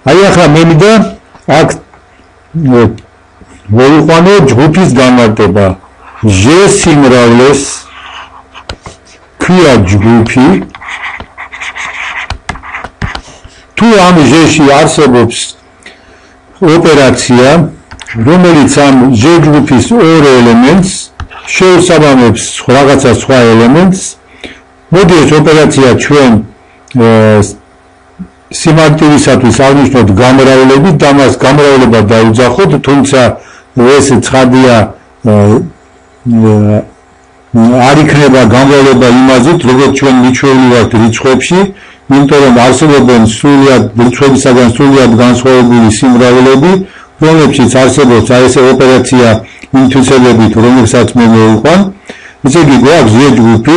აი ახლა მე მინდა აქ მოიყვანო ჯგუფის განმარტება ჟ სიმრავლეს ქვია ჯგუფი თუ ამ ჟში არსებობს ოპერაცია რომელიც ამ ჟ ჯგუფის ორ ელემენტს შეუსაბამებს რაღაცა სხვა ელემენტს მოდი ეს ოპერაცია ჩვენ სიმარტივისათვის აღნიშნოთ გამრავლებით და მას გამრავლება დაუძახოთ თუმცა ეს ცხადია არ იქნება გამრავლება იმაზით როგორც ჩვენ მიჩვეული ვართ რიცხვებში იმიტომ რომ არსებობენ სრულად რიცხვებისაგან სრულად განსხვავებული სიმრავლეები რომლებშიც არსებობს აი ეს ოპერაცია იმ თვისებებით რომელსაც მე მოვიყვან ესე იგი გვაქვს ჟ ჯგუფი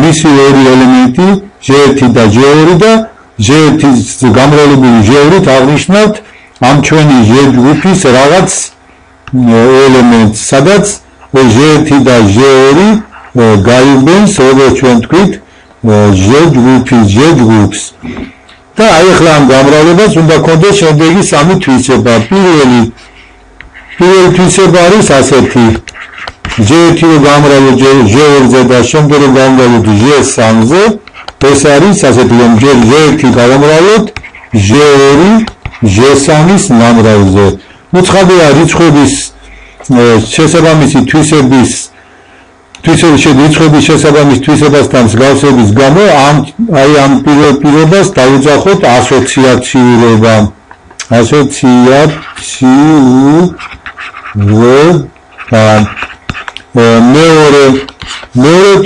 მისი ორი ელემენტი ჟ1 და ჟ2 და ჟ1-ის გამრავლებული ჟ2-ით აღნიშნავთ ამ ჩვენი ჟ ჯგუფის რაღაც ელემენტს სადაც ჟ1 და ჟ2 გაიგებს როგორც ჩვენ თქვით ჟ ჯგუფს და აი ახლა ამ გამრავლებას უნდა გქონდეს შემდეგი სამი თვისება პირველი თვისება არის ასეთი ჟ1 გამრავლო ჟ2-ზე და შემდეგ გამრავლოთ ჟ3-ზე ეს არის ასეთი რომ ჟ1 გავამრავლოთ ჟ2 ჟ3-ის ნამრავლზე უცხადია რიცხვების შესაბამისი თვისების რიცხვების შესაბამის თვისებასთან მსგავსების გამო ამ პირობას დაუძახოთ ასოციაციურობა მეორე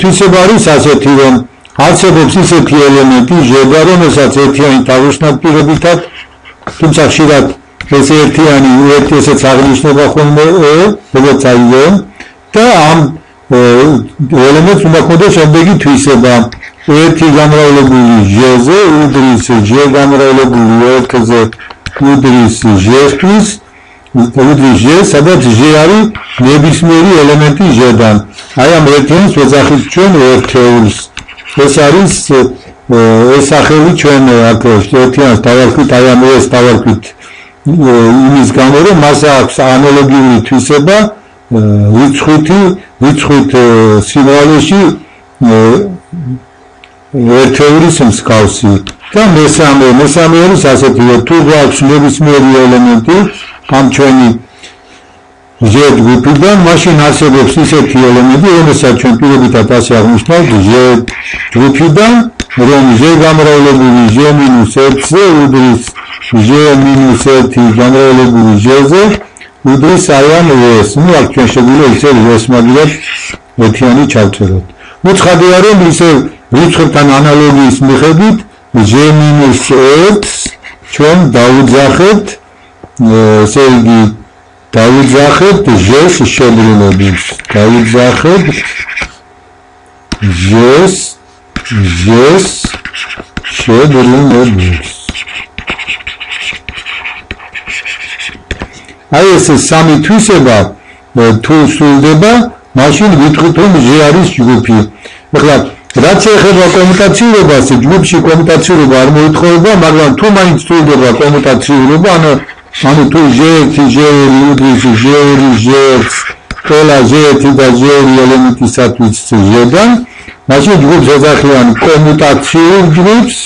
თვისება არის ასეთი რომ არსებობს ისეთი ელემენტი ჟ-და რომელსაც ერთიანი თავშნად პირობითად თუმცა ხშირად ეს ერთიანი ესეც აღნიშნება ხოლმე როგორც აი და ამ ელემენტს უნდა გქონდეს შემდეგი თვისება ერთი გამრავლებული ჟ-ზე უდრის ჟ გამრავლებული ერთზე უდრის ჟ-თვის უდრის ჟ სადაც ჟ არის ნებისმიერი ელემენტი ჟ-დან აი ამ ერთიანს ვეძახით ჩვენ ერთეულს ეს არის ეს სახელი ჩვენ აქ ერთიანს დავარქვით აი ამ ეს დავარქვით იმის გამო რომ მას აქვს ანალოგიური თვისება რიცხვით სიმრავლეში ერთეულის მსგავსი და მესამე არის ასეთი რომ თუ გვაქვს ნებისმიერი ელემენტი ამ ჩვენი ჟ ჯგუფიდან მაშინ არსებობს ისეთი ელემენტი რომელსაც ჩვენ პირობითად ასე აღნიშნავთ ჟ ჯგუფიდან რომ ჟ გამრავლებული ჟ-1-ზე უდრის ჟ-1 გამრავლებული ჟ-ზე უდრის აი ამ ეს ნუ აქ ჩვენ შეგვიძლია ისე ეს მაგალითად ერთიანი ჩავწეროთ უცხადია რომ ისე რიცხვებთან ანალოგიის მიხედვით ჟ-1 ჩვენ დავუძახებთ ესე იგი დავუძახებთ ჟ-ს შებრუნებით დავუძახებთ ჟ-ს შებრუნებით აი ეს სამი თვისება თუ სრულდება მაშინ ვიტყვით რომ ჟ არის ჯგუფი ახლა რაც ეხება კომუტაციურობას ჯგუფში კომუტაციურობა არ მოითხოვება მაგრამ თუ მაინც სრულდება კომუტაციურობა ანუ თუ ჟ1 ჟ2 უდრის ჟ2 ჟ1 ყველა ჟ1 და ჟ2 ელემენტისათვის ჟ-დან მაშინ ჯგუფს ეძახიან კომუტაციურ ჯგუფს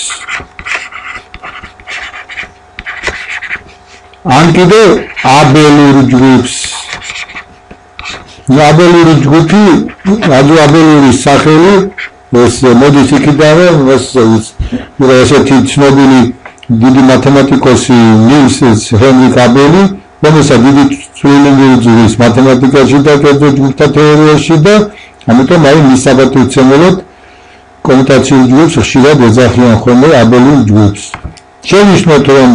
ან კიდევ აბელურ ჯგუფს აბელური ჯგუფი აბელური სახელი ეს მოდის იქიდანვე ესეთი ცნობილი დიდი მათემატიკოსი ნილს ჰენრიკ აბელი რომელსაც დიდი წვლილი უძღვის მათემატიკაში და კერძო ჯგუფთა თეორიაში და ამიტომ აი მის საპატივცემლოდ კომუტაციურ ჯგუფს ხშირად ეძახიან ხოლმე აბელურ ჯგუფს შევნიშნოთ რომ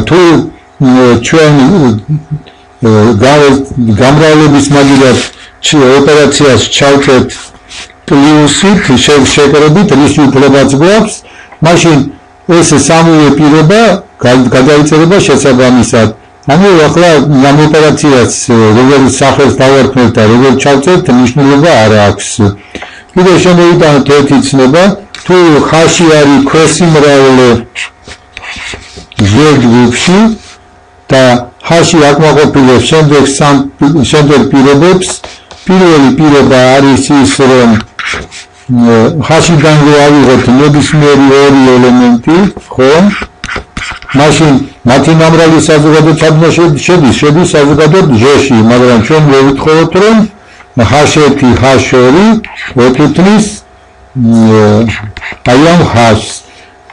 თუ ჩვენ გამრავლების მაგალითად ოპერაციას ჩავწერთ პლუსით შეკრებით რის უფლებაც გვაქვს მაშინ ეს სამივე პირობა გადაიწერება შესაბამისად ანუ ახლა ამ ოპერაციას როგორ სახელს დავარქმევთ და როგორ ჩავწერთ მნიშვნელობა არ აქვს კიდევ შემოვიტანოთ ერთი ცნება თუ ხაში არის ქვესიმრავლე ჟ ჯერ ჯგუფში და ჰაში აკმაყოფილებს შემდეგ პირობებს. პირველი პირობა არის ის, რომ ჰაშიდან რო ავიღოთ ნებისმიერი ორი ელემენტი, ხო? მაშინ მათი ნამრალი საზოგადო ცოდნა შედის საზოგადო ჟ-ში, მაგრამ ჩვენ ვეთხოვოთ, რომ h1, h2 ეკუთვნის აი ამ h-ს.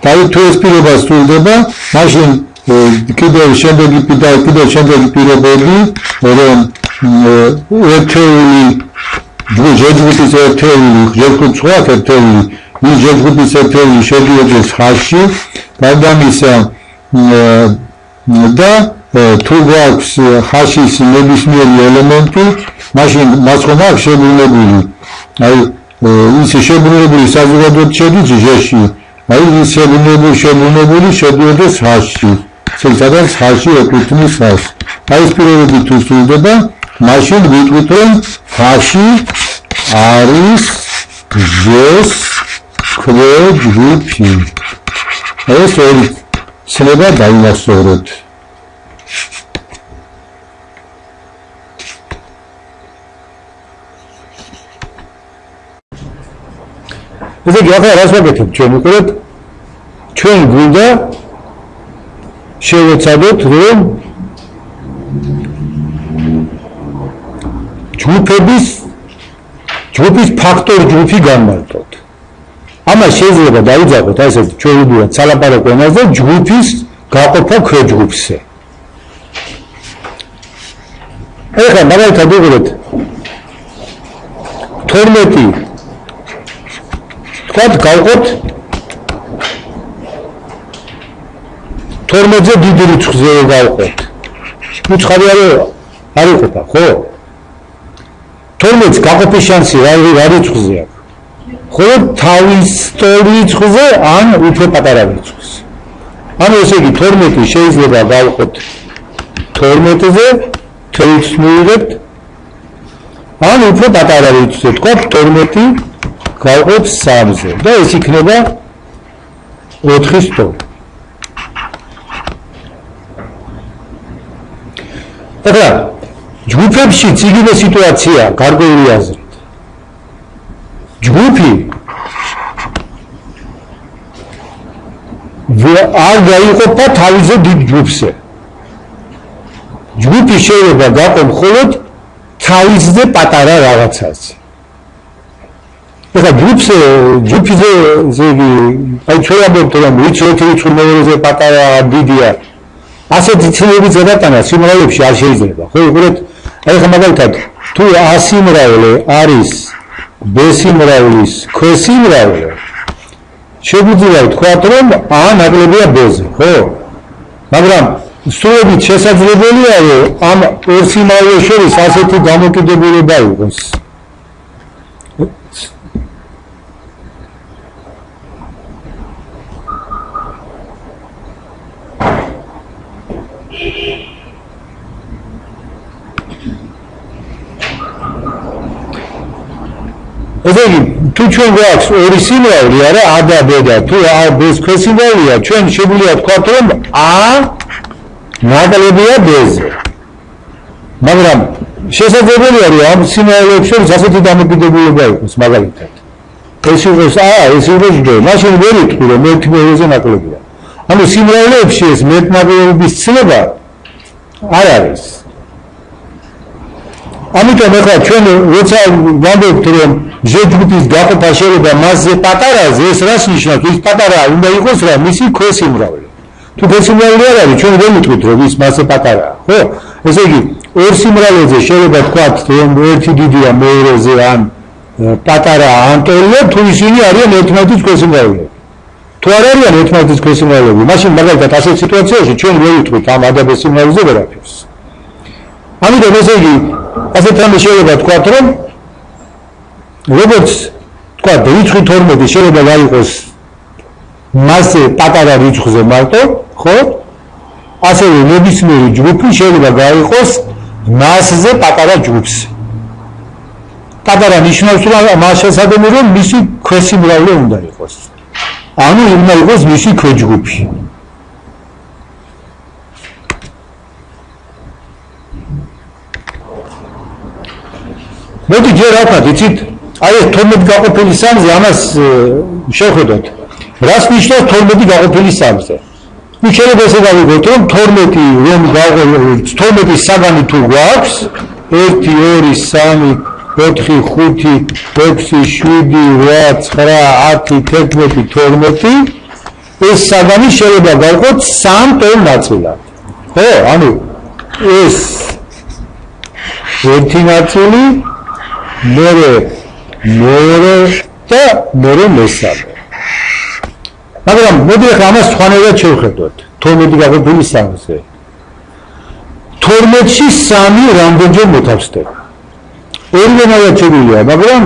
და თუ ეს პირობა სრულდება, მაშინ კიდევ შემდეგი პირობები, რომ ერთეული ჯგუფის ერთეული, ჯგუფის ერთეული, ის ჯგუფის ერთეული შედიოდეს h-ში, გადამისა და თუ გვაქვს h-ის ნებისმიერი ელემენტი, მაშინ მას ხომ აქვს შებრუნებული. აი ის შებრუნებული საზოგადოებრივ შედის ჟ-ში. აი ის შებრუნებული შედიოდეს h-ში. სადაც h-ში ეკუთვნის h-ს. აი ეს პირობები თუ სრულდება, მაშინ ვიტყვით, რომ h-ში არის ჟ-ის ქვეჯგუფი. ეს ორი ცნება დაიმასწოროთ. ესე იგი, ახლა რას ვაკეთებ ჩვენ უყურებთ? ჩვენ გვინდა შევეცადოთ, რომ ჯგუფის ფაქტორ ჯგუფი განმარტოთ. ამას შეიძლება დაიძაბოთ აი ესეთ ჩვეულებრივად სალაპარაკო ენაზე ჯგუფის გაყოფა ქვეჯგუფზე. ეხლა მაგალითად უყურეთ 12 თქვათ გავყოთ 12-ზე დიდი რიცხვზე გავყოთ. უცხარი არ იყოფა, ხო? 12-ს გაყოფის შანსი რა რიცხვზე აქვს? ხო, თავის რიცხვზე ან უფრო პატარა რიცხვზე. ანუ ესე იგი 12 შეიძლება გავყოთ 12-ზე, 12-ს მივიღებთ, ან უფრო პატარა რიცხვზე, თქვათ 12 გავყოთ 3-ზე და ეს იქნება 4-ის თორე. ახლა ჯგუფებში იგივე სიტუაცია გარკვეული აზრით. ჯგუფი არ გაიყოფა თავზე დიდ ჯგუფზე. ჯგუფი შეიძლება გაყო მხოლოდ თავზე პატარა რაღაცაზე. ახლა ჯგუფზე აი ჩვენ ამბობთ, რომ რიცხვი მეორეზე პატარა დიდია. ასეთი ცნობები ზედატანა სიმრავლეებში არ შეიძლება. ხო, უყურეთ, აი ხა მაგალითად, თუ A სიმრავლე არის B სიმრავლის ქვესიმრავლე, შეგვიძლია ვთქვათ, რომ A ნაკლებია B-ზე, ხო? მაგრამ სრულებით შესაძლებელია, რომ ამ ორ სიმრავლეს შორის ასეთი დამოკიდებულება იყოს. ესე იგი, თუ ჩვენ გვაქვს ორი სიმრავლე, არა, A და B და თუ A B-ს ქვესიმრავლეა, ჩვენ შეგვიძლია ვთქვათ, რომ A ნაკლებია B-ზე. მაგრამ შესაძლებელია, რომ ამ სიმრავლეებს შორის ასეთი დამოკიდებულება იყოს, მაგალითად. ეს იყოს A, ეს იყოს B, მაშინ ვერ ვიტყვი, რომ ერთი B-ზე ნაკლებია. ანუ სიმრავლეებში ეს მეტნაკლებობის ცნება არ არის. ამიტომ ახლა ჩვენ როცა ვამბობთ, რომ ჟ-ჯგუფის გაყოფა შეიძლება მასზე პატარაზე, ეს რას ნიშნავს? ის პატარა უნდა იყოს რა, მისი ქვესიმრავლე. თუ ქვესიმრავლე არ არის, ჩვენ ვერ ვიტყვით, რომ ის მასზე პატარაა, ხო? ესე იგი, ორ სიმრავლეზე შეიძლება ვთქვათ, რომ ერთი დიდია მეორეზე ან პატარა ან ტოლია, თუ ისინი არიან ერთმანეთის ქვესიმრავლეები. თუ არ არიან ერთმანეთის ქვესიმრავლეები, მაშინ მაგალითად ასეთ სიტუაციაში ჩვენ ვერ ვიტყვით ამ A და B სიმრავლეზე ვერაფერს. ამიტომ ესე იგი, ასეთ რამე შეიძლება ვთქვათ, რომ როგორც თქვა რიცხვი 12 შეიძლება გაიყოს მასზე პატარა რიცხვზე მარტო, ხო? ასევე ნებისმიერი ჯგუფი შეიძლება გაიყოს მასზე პატარა ჯგუფზე. პატარა ნიშნავს, რომ მას შესაძლოა, რომ მისი ქვესიმრავლე უნდა იყოს. ანუ უნდა იყოს მისი ქვეჯგუფი. მოდი ჯერ ახლა იცით აი ეს 12 გაყოფილი 3-ზე ამას შევხედოთ რას ნიშნავს 12 გაყოფილი 3-ზე ნუ შეიძლება ესე გავიგოთ რომ 12 რომ 12 საგანი თუ გვაქვს 1 2 3 4 5 6 7 8 9 10 11 12 ეს საგანი შეიძლება გავყოთ 3 ტოლ ნაწილად ხო ანუ ეს ერთი ნაწილი მეორე და მეორე მესამე მაგრამ მოდი ახლა ამას სხვანაირად შევხედოთ 12 გაყოფილი 3-ზე 12-ში 3 რამდენჯერ მოთავსდება ორივე ნაირადია მაგრამ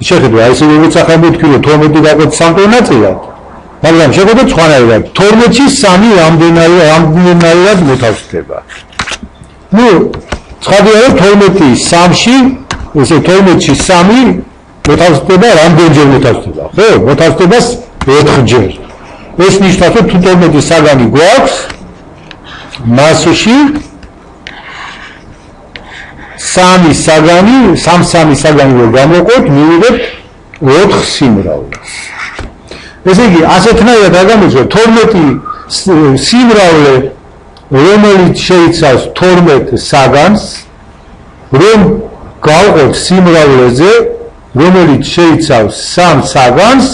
შეხედო აი ესე როგორც ახლა მეთქი რომ 12 გაყოფილი 3 ნაწილად მაგრამ შეხედოთ სხვანაირად 12-ში 3 რამდენად მოთავსდება ნუ ცხადია რომ 12 3-ში ესე 12-ში 3 მოთავსდება რამდენჯერ მოთავსდება ხო მოთავსდება 4-ჯერ ეს ნიშნავს რომ თუ 12 საგანი გვაქვს მასში 3 საგანი რო გამოვყოთ მივიღებთ 4 სიმრავლეს ესე იგი ასეთნაირად აგამოჩნდა 12 სიმრავლე რომელიც შეიცავს 12 საგანს რომ გავყოთ სიმრავლეზე რომელიც შეიცავს 3 საგანს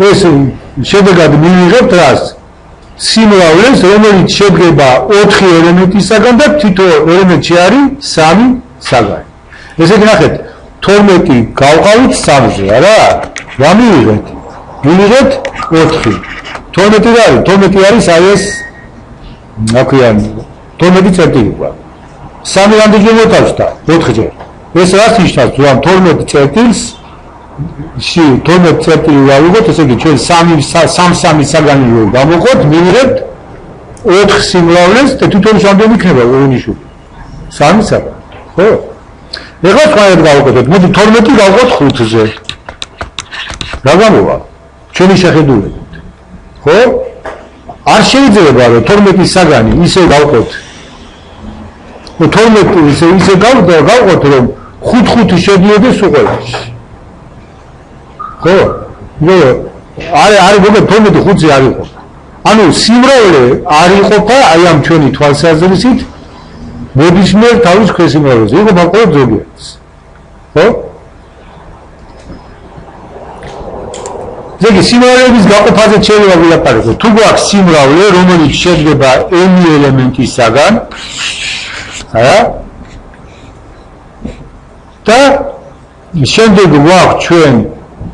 ეს შედეგად მივიღებთ რას სიმრავლეს რომელიც შედგება 4 ელემენტისაგან და თითო ელემენტში არის 3 საგანი ესე იგი ნახეთ 12 გავყავით 3-ზე არა რა მივიღეთ 4 12 რა არის 12 არის აი ეს აქვიან 12 წერტილი გვაქვს 3 რამდენჯერ მოთავსდა 4-ჯერ ეს რას ნიშნავს რომ 12 წერტილს 12 წერტილი ვავიღოთ ესე იგი ჩვენ 3 საგანი რო გამოვყოთ მივიღებთ 4 სიმრავლეს და თვითონ რამდენი იქნება ონიში 3 საგანი ხო ეხლა თქვენ გავუკეთოთ მოდი 12 გავყოთ 5-ზე რა გამოვა ჩვენი შეხედულებით ხო არ შეიძლება რომ 12 საგანი ისე გავყოთ 12 ისე გავყოთ რომ 5 შედიოდეს უყურებაში ხო ნუ არის მოგეთ 12 5-ზე არ იყო ანუ სიმრავლე არ იყოფა აი ამ ჩვენი თვალსაზრისით მოდისმიერ თავის ქვესიმრავლეზე იყო მაყურებ ზოგიერთს ხო ზეგი სიმრავლეების გაყოფაზე შეიძლება ვილაპარაკოთ თუ გვაქვს სიმრავლე რომელიც შედგება n ელემენტისაგან არა და შემდეგ გვაქვს ჩვენ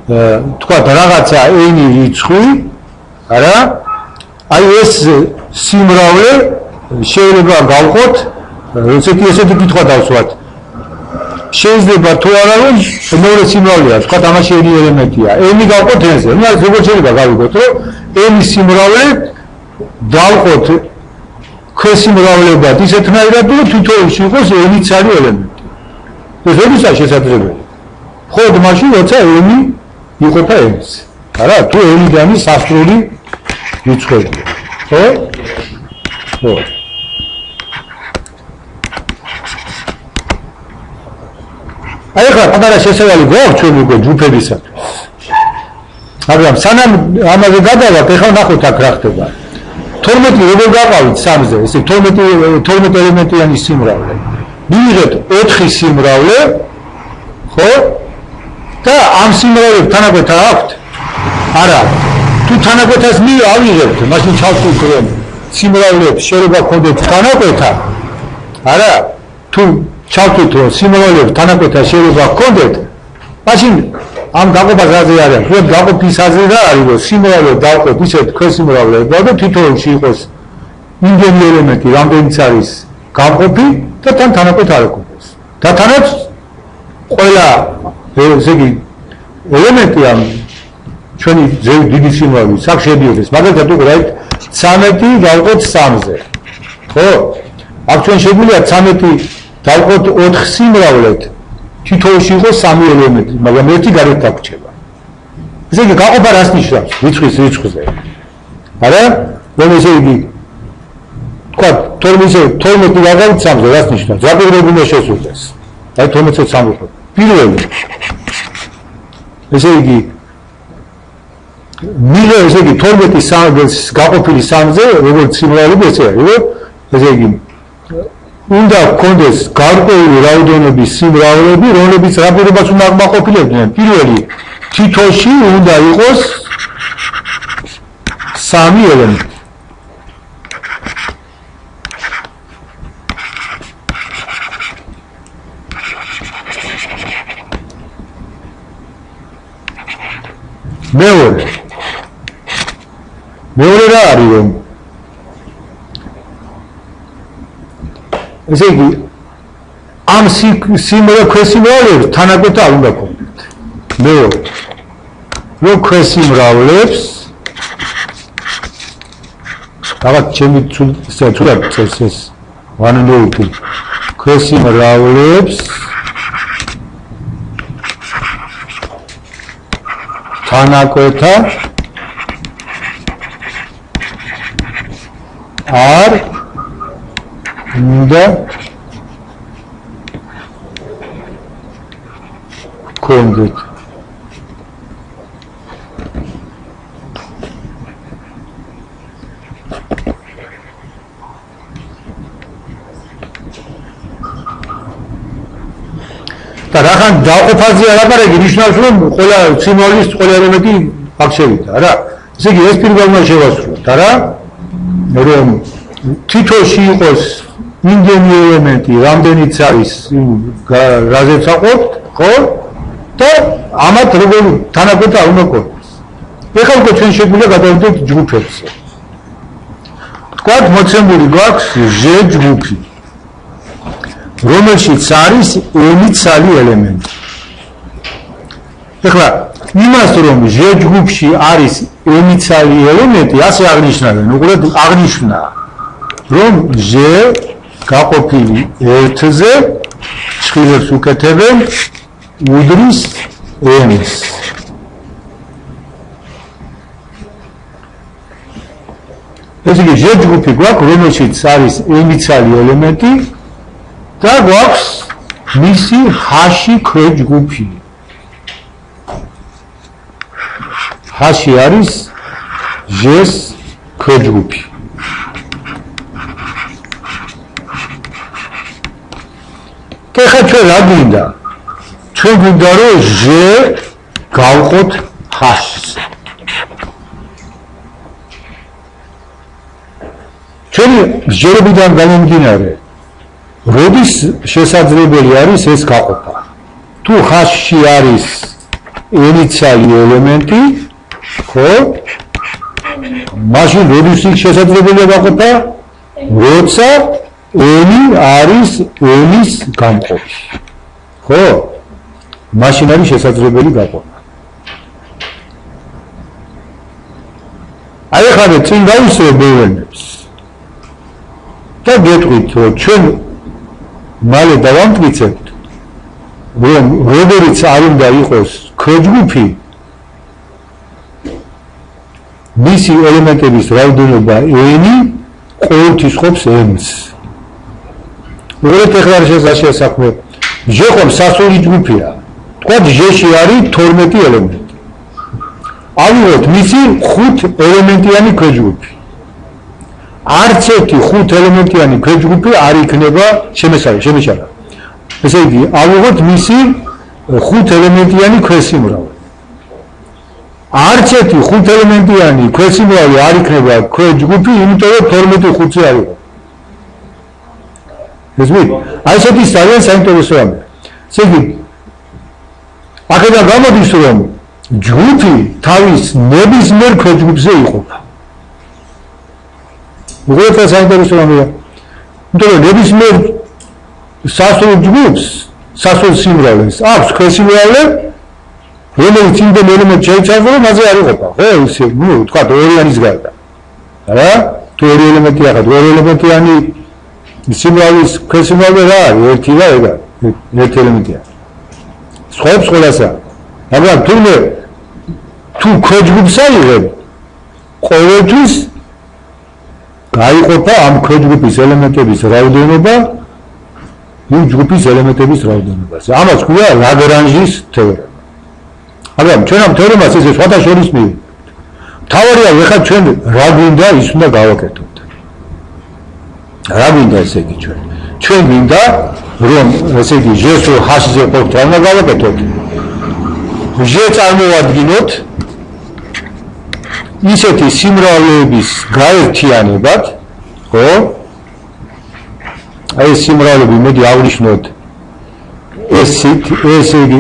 თქვა რაღაცა n რიცხვი არა აი ეს სიმრავლე შეიძლება გავყოთ ესეთი კითხვა დავსვათ შეიძლება თუ არა რომ მეორე სიმრავლეა თქვა ამაში n ელემენტია n გავყოთ n-ზე ნუ როგორ შეიძლება გავიგოთ რომ n სიმრავლე დავყოთ ქვესიმრავლებად ისეთნაირად რომ თითოეულში იყოს n-იც არის ელემენტი ეს როდესაც შესაძლებელი ხოდ მაშინ როცა n იყოფა n-ზე არა თუ n-დანი სასრული რიცხვებია ხო ხო აი ხა პატარა შესავალი გვაქვს ჩვენ უკვე ჯგუფებისათვის მაგრამ სანამ ამაზე გადავართ ეხლა ნახოთ აქ რა ხდება 12 როგორ გავყავით 3-ზე ესე 12 ელემენტიანი სიმრავლე მივიღეთ 4 სიმრავლე ხო და ამ სიმრავლებს თანაკვეთა აქვთ არა თუ თანაკვეთას ავიღებთ მაშინ ჩავთვლით რომ სიმრავლებს შეიძლება გქონდეთ თანაკვეთა არა თუ ჩავთვლით რომ სიმრავლებს თანაკვეთა შეიძლება გქონდეთ მაშინ ამ გაყოფას აზრი არის რომ გაყოფის აზრი რა არის რომ სიმრავლე დავყოთ ისეთ ქვესიმრავლებად და თითოეულში იყოს იმდენი ელემენტი რამდენიც არის გამყოფი და თან თანაკვეთ არ გქონდეს და თანაც ყველა ესე იგი ელემენტი ამ ჩვენი დიდი სიმრავლის აქ შედიოდეს მაგალითად უკვე 13 დავყოთ 3-ზე ხო აქ ჩვენ შეგვიძლია 13 დავყოთ 4 სიმრავლეთ თითოეულში იყოს 3 ელემენტი მაგრამ ერთი გარეთ დაგვრჩება ესე იგი გაყოფა რას ნიშნავს რიცხვზე არა რომ ესე იგი თქვა 12 დავყავთ 3-ზე რას ნიშნავს რა პირობები უნდა შესულდეს აი 12-ზე სამყარო. პირველი. ესე იგი მილე ესე იგი 12 გაყოფილი 3-ზე როგორც სიმრავლეები ესე არის, რომ ესე იგი უნდა გქონდეს გარკვეული რაოდენობის სიმრავლეები, რომლებიც რა პირობას უნდა აკმაყოფილებდნენ. პირველი თითოში უნდა იყოს 3 ელემენტი. მეორე რა არის რომ ესე იგი ამ ქვესიმრავლებს თანაკვეთა არ უნდა გქონდეთ. მეორე რომ ქვესიმრავლებს რაღაც ჩემი ცუდად წესს ვანონოუთი ქვესიმრავლებს თანაკვეთა არ უნდა გქონდეთ. და რახან დაყოფაზე არაფერი ნიშნავს რომ ყველა სიმრავლის ყველა ელემენტი აქ შევიდა რა. ესე იგი ეს პირველმა შევასრულოთ არა რომ თითოში იყოს იმდენი ელემენტი რამდენიც არის რაზეც აყოფთ ხო და ამათ როგორ თანაკვეთა უნდა გქონდეს. ეხლა უკვე ჩვენ შეგვიძლია გადავიდეთ ჯგუფებზე. თქვათ მოცემული გვაქვს ჟ ჯგუფი რომელშიც არის n ცალი ელემენტი. ეხლა იმას რომ ჟ ჯგუფში არის n ცალი ელემენტი ასე აღნიშნავენ, უყურეთ აღნიშნა რომ ჟ გაყოფილი 1-ზე ჭხილებს უკეთებენ უდრის n-ს. ესე იგი ჟ ჯგუფი გვაქვს რომელშიც არის n ცალი ელემენტი და გვაქვს მისი ჰ-ში ქვეჯგუფი. ჰ-ში არის ჟ-ს ქვეჯგუფი. ეხლა ჩვენ რა გვინდა? ჩვენ გვინდა რომ ჟ გავყოთ ჰ-ს. ჩვენი ჟერებიდან გამომდინარე როდის შესაძლებელი არის ეს გაყოფა? თუ ჰ-ში არის n ცალი ელემენტი, ხო? მაშინ როდის ის შესაძლებელია გაყოფა? როცა n არის n-ის გამყოფი. ხო? მაშინ არის შესაძლებელი გაყოფა. აი ახლა წინ გავისრებ ბევლენებს. და გეტყვით რომ ჩვენ მალე დავამტკიცებთ რომ როგორიც არ უნდა იყოს ქვეჯგუფი მისი ელემენტების რაოდენობა n ყოველთვის ყოფს n-ს. უყურეთ ეხლა შესაძლოა საქმე ჟ ხომ სასული ჯგუფია. თქვათ ჟ-ში არის 12 ელემენტი. ავიღოთ მისი 5 ელემენტიანი ქვეჯგუფი. არც ერთი 5 ელემენტიანი ქვეჯგუფი არ იქნება შემეშალა. ესე იგი, ავიღოთ მისი 5 ელემენტიანი ქვესიმრავლე. არც ერთი 5 ელემენტიანი ქვესიმრავლე არ იქნება ქვეჯგუფი, იმიტომ რომ 12 5-ზე არ იყო. ესმით? აი ესეთი ძალიან საინტერესო რამეა. ესე იგი, აქედან გამოდის რომ ჯგუფი თავის ნებისმიერ ქვეჯგუფზე იყოფა. უყურეთ საინტერესო რამეა. იმიტომ რომ ნებისმიერ სასრულ ჯგუფს, სასრულ სიმრავლეს აქვს ქვესიმრავლე, რომელიც იმდენ ელემენტს შეიცავს, რომ მასზე არ იყოფა. ხო, ისე, თქვა ორიანის გარდა. რა? თუ ორი ელემენტი ახლა, ორი ელემენტიანი სიმრავლის ქვესიმრავლე რა არის? ერთი და ეგა, ერთი ელემენტია. სხვაებს ყველასა. მაგრამ თუ ქვეჯგუფს აიღებ, ყოველთვის გაიყოფა ამ ქვეჯგუფის ელემენტების რაოდენობა იმ ჯგუფის ელემენტების რაოდენობაზე. ამას ქვია ლაგრანჟის თეორემა. მაგრამ ჩვენ ამ თეორემას ესე სხვათა შორის მივიღებთ. მთავარია ეხლა ჩვენ რა გვინდა ის უნდა გავაკეთოთ. რა გვინდა ესე იგი ჩვენ გვინდა რომ ესე იგი ჟესო ჰაშზე ყოფთ რა უნდა გავაკეთოთ. ჟე წარმოვადგინოთ ისეთი სიმრავლეების გაერთიანებად, ხო? აი ეს სიმრავლეები მოდი აღვნიშნოთ ესე იგი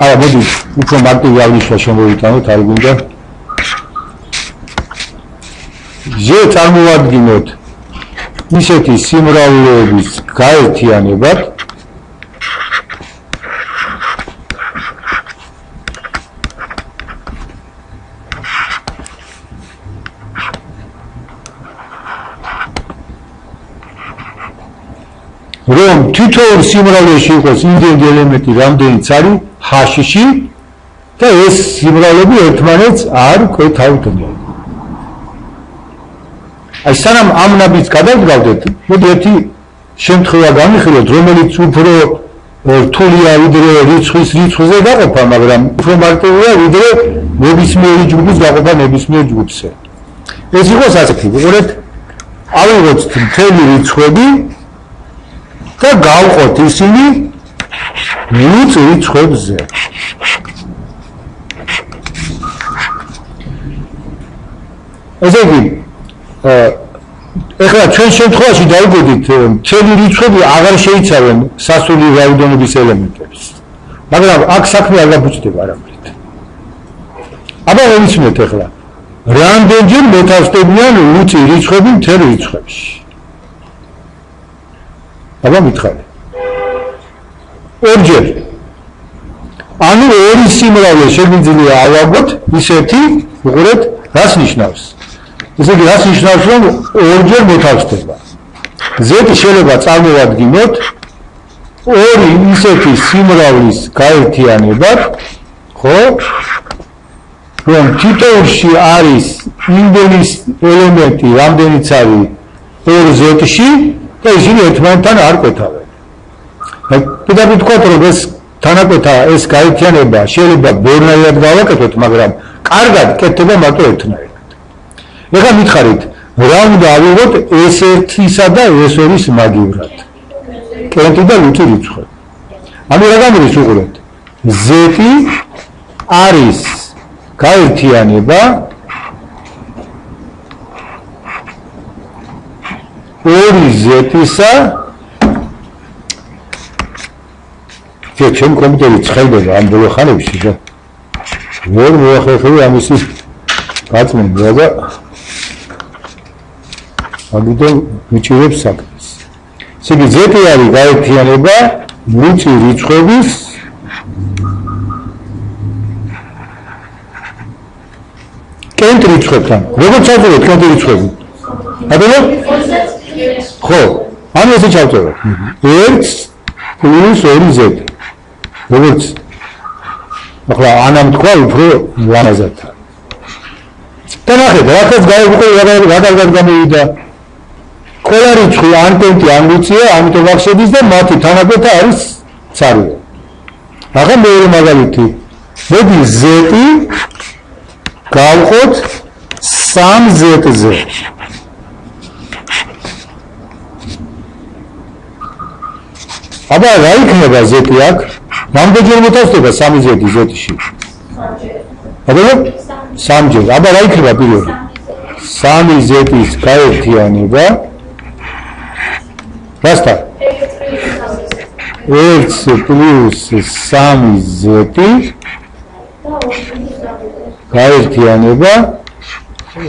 არა მოდი უფრო მარტივი აღვნიშნო შემოვიტანოთ არ გვინდა ჟე წარმოვადგინოთ ისეთი სიმრავლეების გაერთიანებად რომ თითოეულ სიმრავლეში იყოს იმდენი ელემენტი რამდენიც არის ჰ-ში და ეს სიმრავლეები ერთმანეთს არ კვეთავდნენ. აი სანამ ამ ნაბიჯს გადავდგავდეთ, მოდი ერთი შემთხვევა განვიხილოთ, რომელიც უფრო რთულია ვიდრე რიცხვის გაყოფა, მაგრამ უფრო მარტივია ვიდრე ნებისმიერი ჯგუფის გაყოფა ნებისმიერ ჯგუფზე. ეს იყოს ასეთი, ვიყურეთ, ავიღოთ მთელი რიცხვები და გავყოთ ისინი ლუც რიცხვებზე. ესე იგი, ეხლა ჩვენ შემთხვევაში დავიგოდით მთელი რიცხვები აღარ შეიცავენ სასული რაოდენობის ელემენტებს. მაგრამ აქ საქმე არ გაბუჭდება არაფრით. აბა მოვიცნოთ ეხლა, რამდენჯერ მოთავსდებიან ლუწი რიცხვები მთელ რიცხვებში. აბა მითხარი. ორჯერ. ანუ ორი სიმრავლე შეგვიძლია ავაგოთ ისეთი, ვიყურეთ, რას ნიშნავს? ესე იგი, რას ნიშნავს, რომ ორჯერ მოთავსდება. Z შეიძლება წარმოვადგინოთ ორი ისეთი სიმრავლის გაერთიანებად, ხო? რომ თითოეულში არის იმდენი ელემენტი, რამდენიც არის 2Z-ში და ისინი ერთმანეთთან არ კვეთავენ. პირდაპირ ვთქვათ, რომ ეს თანაკვეთა, ეს გაერთიანება შეიძლება ბევრნაირად გავაკეთოთ, მაგრამ კარგად კეთდება მარტო ერთნაირად. ეხლა მითხარით, რა უნდა ავიღოთ S1-ისა და S2-ის მაგივრად? კენტი და ლუწი რიცხვები. ანუ რა გამოდის უყურეთ? Z არის გაერთიანება 2Z-ისა ჩემ კომპიუტერი ცხელდება ამ ბოლო ხანებში და ვერ მოახერხები ამისი გაწმენდა და აგიდან მიჭირებს საქმეს. ესე იგი Z არის გაერთიანება ლუწი რიცხვების კენტ რიცხვებთან. როგორ ჩავწეროთ კენტ რიცხვები? აბა ხო, ანუ ესე ჩავწეროთ. 1 + 2Z. როგორც ახლა ანამ თქვა უფრო ლამაზად. და ნახეთ, რატოს გადავგად გამოვიდა. ყველა რიცხვი ან კენტი ან ლუწია, ამიტომ აქ შედის და მათი თანაკვეთა არის ცარია. ახლა მეორე მაგალითი. მოდი Z გავყოთ 3Z-ზე. აბა რა იქნება Z აქ? რამდენჯერ მოთავსდება 3Z Z-ში? აბა 3ჯერ. აბა რა იქნება პირველი? 3Z-ის გაერთიანება რასთან? 1 + 3Z გაერთიანება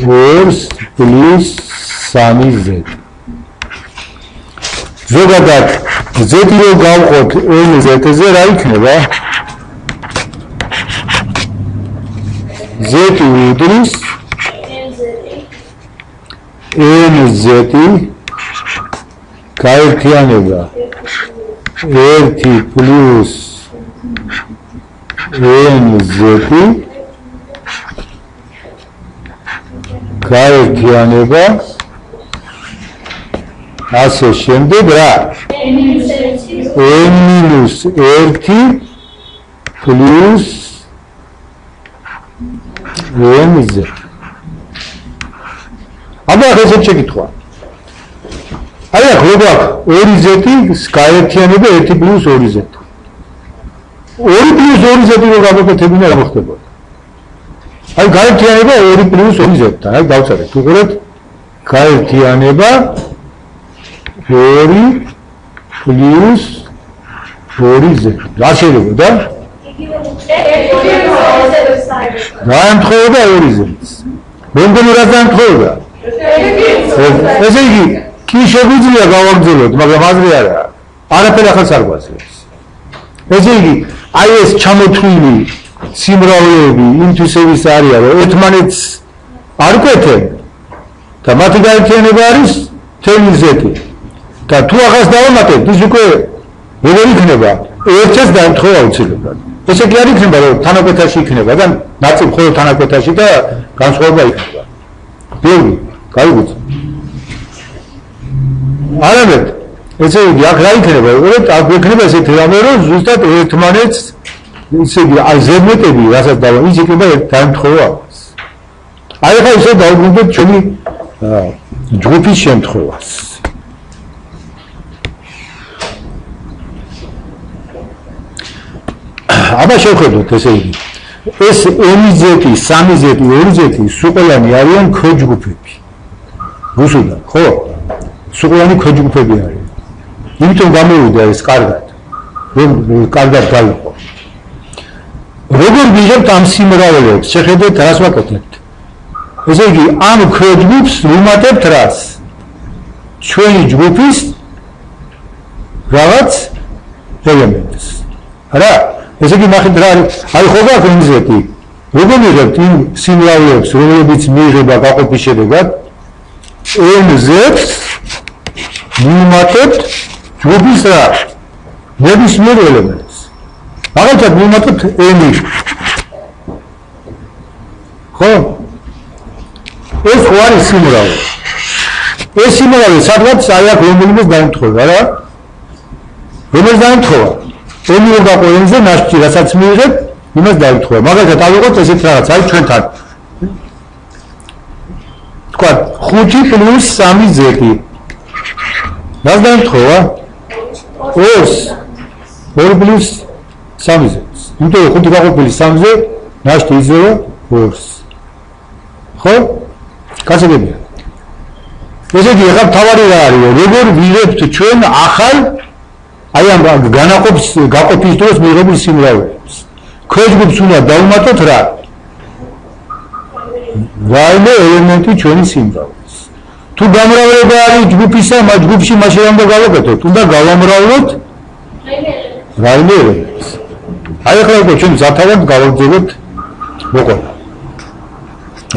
2 + 3Z. ზოგადად Z-ი რო გავყოთ NZ-ზე რა იქნება? Z-ი უდრის NZ გაერთიანება 1 + NZ გაერთიანება ასე შემდეგ რა n-1 plus n-z აბა ესე შეკითხვა აი აქ როგორ აქვს 2z გაერთიანება 1 plus 2z 2 plus 2z რო გავაკეთებინა რა მოხდებოდა აი გაერთიანება 2 plus 2z-თან აი დავწერეთ უყურეთ გაერთიანება 2 plus 2z რა შეიძლება რა ემთხოვდა 2z მომდენი რა ემთხოვდა ესე იგი კი შეგვიძლია გავაგრძელოთ მაგრამ აზრი არა არაფერ ახალს არ გვაძლევს ესე იგი აი ეს ჩამოთვლილი სიმრავლეები იმთვის ევის არიან რომ ერთმანეთს არ კვეთენ და მათი გაერთიანება არის თემიზეთი და თუ ახას დავამატებთ ის უკვე როგორ იქნება ერთს დაემთხოვა უცილებლად ესე კი არ იქნება რომ თანაკვეთაში იქნება და ნაწილ მხოლოდ თანაკვეთაში და განსხვავება იქნება ბევრი გაიგოთ არამედ ესე იგი აქ რა იქნება უყურეთ აქ იქნება ესეთი რამე რომ ზუსტად ერთმანეთს ისე იგი აი ზედმეტები რასაც დავა ის იქნება დაემთხოვა აი ხა ისე დავუბრუნდეთ ჩვენი ჯგუფის შემთხვევას აბა შევხედოთ ესე იგი ეს n-ი, 3-ი, 2-ი სუყოლანი არიან ქვეჯგუფები გუსულდა ხო სუყოლანი ქვეჯგუფები არიან იმიტომ გამოვიდა ეს კარგად რომ კარგად გაიყო როგორ ვიღებთ ამ სიმრავლეებს შეხედეთ რას ვაკეთებთ ესე იგი ამ ქვეჯგუფს ვუმატებთ რას ჩვენი ჯგუფის რაღაც ელემენტს რა ესე იგი ნახეთ რა არის აი ხო გაქვს n-ი როგორ ვიღებთ იმ სიმრავლეებს რომლებიც მიიღება გაყოფის შედეგად n-ს ვუმატებთ ჯგუფის რა ნებისმიერ ელემენტს მაგალითად ვუმატებთ n-ი ხო ეს ხო არის სიმრავლე ეს სიმრავლე სადღაც აი აქ რომელიმეს დაემთხოვა რა რომელს დაემთხოვა n-ი რო გაყო n-ზე ნაშთი რასაც მიიღებ იმას დაემთხოვა მაგალითად ავიღოთ ესეთ რაღაც აი ჩვენთან თქვა 5 plus 3z რას დაემთხოვა 2 plus 3z იმიტომ რომ 5 გაყოფილი 3-ზე ნაშთი იძლევა 2 ხო კაცებია ესე იგი ახლა თავარი რა არის როგორ ვიღებთ ჩვენ ახალ აი ამ გაყოფის დროს მიღებულ სიმრავლეებს ქვეჯგუფს უნდა დავუმატოთ რა რაიმე ელემენტი ჩვენი სიმრავლეს თუ გამრავლება არის ჯგუფისა მაგ ჯგუფში მაშინ უნდა გავაკეთოთ უნდა გავამრავლოთ რაიმე ელემენტს აი ახლა უკვე ჩვენ ზათავად გავაგრძელებთ მოყოლა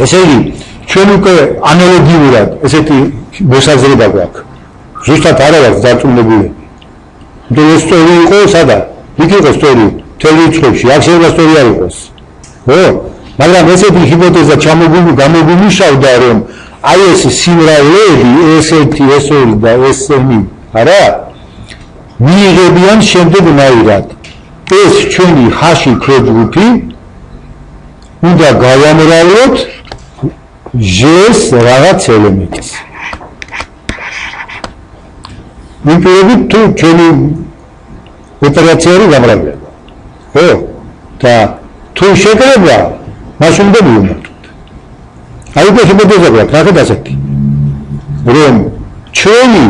ესე იგი ჩვენ უკვე ანალოგიურად ესეთი მოსაზრება გვაქვს ზუსტად არ არის დარწმუნებულები და ეს სტორი იყო სადა იქ იყო სტორი თელი რიცხვებში აქ შეიძლება სტორი არ იყოს ხო მაგრამ ესეთი ჰიპოთეზა გამოგუმუშავდა რომ აი ეს სიმრავლეები S1, S2 და S3 არა მიიღებიან შემდეგნაირად ეს ჩვენი H ქვეჯგუფი უნდა გავამრავლოთ J-ს რაღაც ელემენტს ვიპოვებთ თუ ჩვენი ოპერაციული გამრავლება ხო და თუ შეკრება მაშინ უნდა მივუმატოთ აი ეს ჰიპოთეზა გვაქვს ნახეთ ასეთი რომ ჩვენი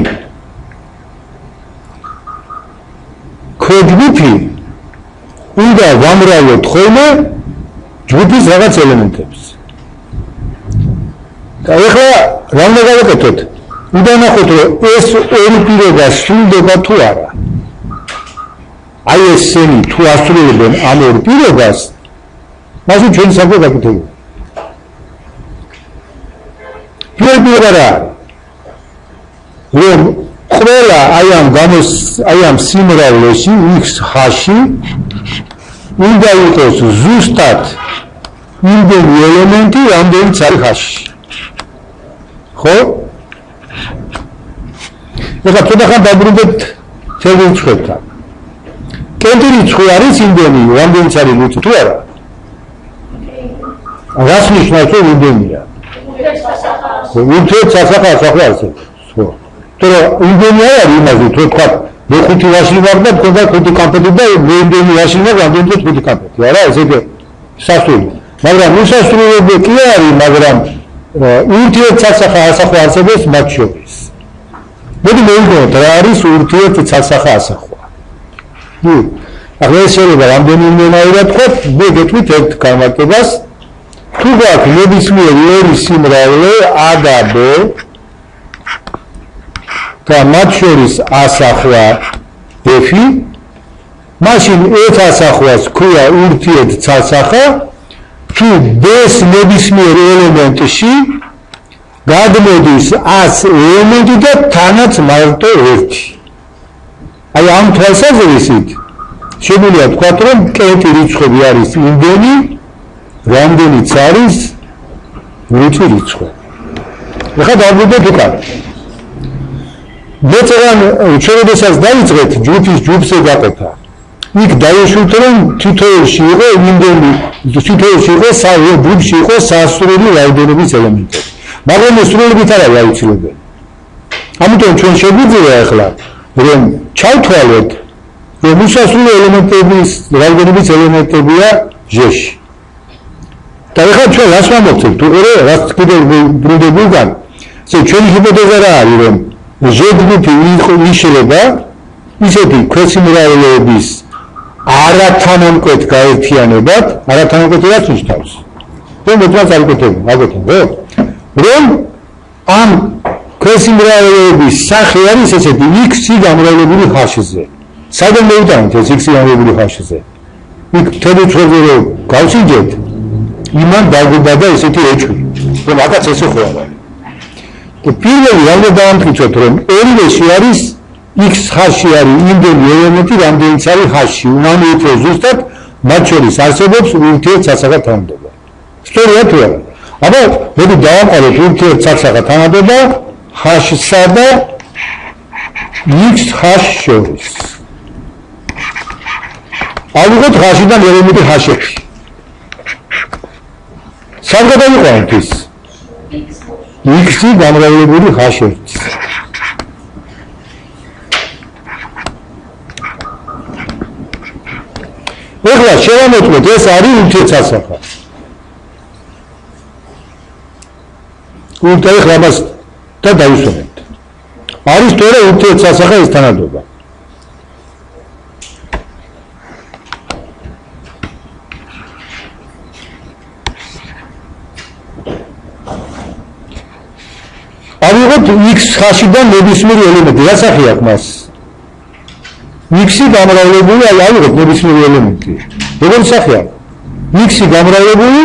ქვეჯგუფი უნდა გამრავლოთ ხოლმე ჯგუფის რაღაც ელემენტებს და ეხლა რა უნდა გავაკეთოთ უნდა ნახოთ რომ ეს ორი პირობა სრულდება თუ არა აი ესენი თუ ასრულებენ ამ ორ პირობას მაშინ ჩვენ საქმე გაკეთებია პირველი პირობა რა რომ ყველა აი ამ სიმრავლეში x-ში უნდა იყოს ზუსტად იმდენი ელემენტი რამდენიც არის x-ში ხო ეხლა თუნდაც დაბრუნდეთ თელ რიცხვებთან. კენტი რიცხვი არის იმდენი, რამდენიც არის ლუთი თუ არა? რას ნიშნავს რომ იმდენია? ურთიერთსასახა ახლა ასე. ხო. თორე იმდენი არ არის იმაზე თუ თქვა მე 5 ვაშლი ვარ და მქონდა 5 კამპეტი და მე იმდენი ვაშლი ვარ, რამდენიც 5 კამპეტი, არა? ესე იგი სასწრული. მაგრამ უსასრულობი კი არის, მაგრამ ურთიერთსასახა ასახვა არსებობს მათ შორის. მოდი მოვიგოთ რა არის ურთიერთსასახა ასახვა. ახლა ეს შეიძლება რამდენიმენაირად ვთქვათ, მე გეტყვით ერთ განმარტებას. თუ გვაქვს ნებისმიერი ორი სიმრავლე A და B და მათ შორის ასახვა F, მაშინ ეს ასახვას ქვია ურთიერთსასახა, თუ B-ს ნებისმიერ ელემენტში გადმოდის A-ს ელემენტი და თანაც მარტო ერთი. აი ამ თვალსაზრისით შეგვიძლია ვთქვათ, რომ კენტი რიცხვები არის იმდენი, რამდენიც არის ლუთი რიცხვი. ეხლა დავუბრუნდეთ უკან. მეცერან ჩვენებასაც დაიწყეთ ჯგუფის ჯგუფზე გაყოფა. იქ დაიშვით, რომ თითოეულში იყო იმდენი, თითოეულში იყო ჯგუფში იყო სასრული რაოდენობის ელემენტები. მაგრამ ეს სრულებით არ არის აუცილებელი. ამიტომ ჩვენ შეგვიძლია ახლა რომ ჩავთვალოთ, რომ უსასრულო ელემენტების რაოდენობის ელემენტებია ჟ-ში. და ეხლა ჩვენ რას ვამოვწევთ? უყურე, რაც კიდევ ბრუნდებულგან, ესე ჩვენი ჰიპოთეზა რა არის, რომ ჟ-ჯგუფი იშლება ისეთი ქვეციმრავლეების არათანამკვეთ გაერთიანებად, არათანამკვეთი რაც ნიშნავს? რომ მოწმას არ იკეთებენ, აგოთენ, ხო? რომ ამ ქვეციმრავლეების სახე არის ესეთი x-ი გამრავლებული h-ზე. სადან მოვიტანოთ ეს x-ი გამრავლებული h-ზე? იქ მთელი ცხოვრება რომ გავსინჯეთ, იმან დაგუბადა ესეთი ეჭვი, რომ აკაც ესე ხო არა. და პირველი რამე დაამტკიცოთ, რომ ორივეში არის x-ში არის იმდენი ელემენტი, რამდენიც არის h-ში, უმანი უფრო ზუსტად მათ შორის არსებობს ურთიერთსასახა თანადობა. სწორია თუ არა? აბა, მოდი დავამყაროთ ურთიერთსასახა თანადობა h-სა და x-h შორის. ავიღოთ h-დან ელემენტი h-ში. სამ გადავიყვანოთ ის x-ი გამრავლებული h-ში. ეხლა შევამოწმოთ, ეს არის ურთიერთსასახა. ეხლა მას და დავისვენებთ. არის თორე ურთიერთსასახა ეს თანადობა. ავიღოთ x-χ-დან ნებისმიერი ელემენტი, რა სახე აქვს მას? x-ი გამრავლებული, ავიღოთ ნებისმიერი ელემენტი. როგორი სახე აქვს? x-ი გამრავლებული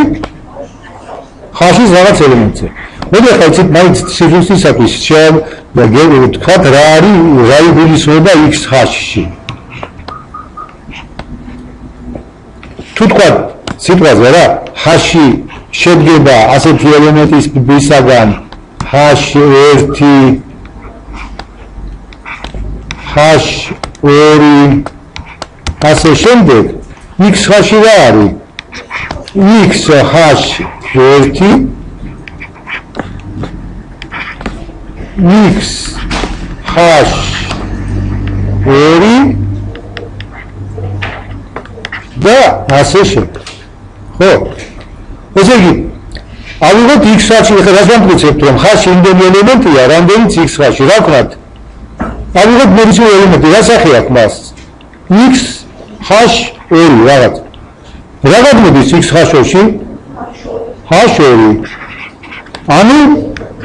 h-ის რაღაც ელემენტზე. მოდი ახლა იცით, მაინც სიზუსტისათვის ვთქვათ, რა არის რა იგულისხმება x-h-ში. თუ თქვათ სიტყვაზე რა, h-ი შედგება ასეთი ელემენტის b-საგან h1 h2 ასე შემდეგ x-ში რა არის? x-h1 x-h2 და ასე შემდეგ. ხო? ესე იგი ავიღოთ x-ში, ეხლა რას ვამტკიცებთ, რომ h-ში იმდენი ელემენტია, რამდენიც x-ში, რა ვქნათ? ავიღოთ ნებისმიერი ელემენტი, რა სახე აქვს მას? x-h2 რაღაც. რა გადმოდის x-h2-ში? h2. ანუ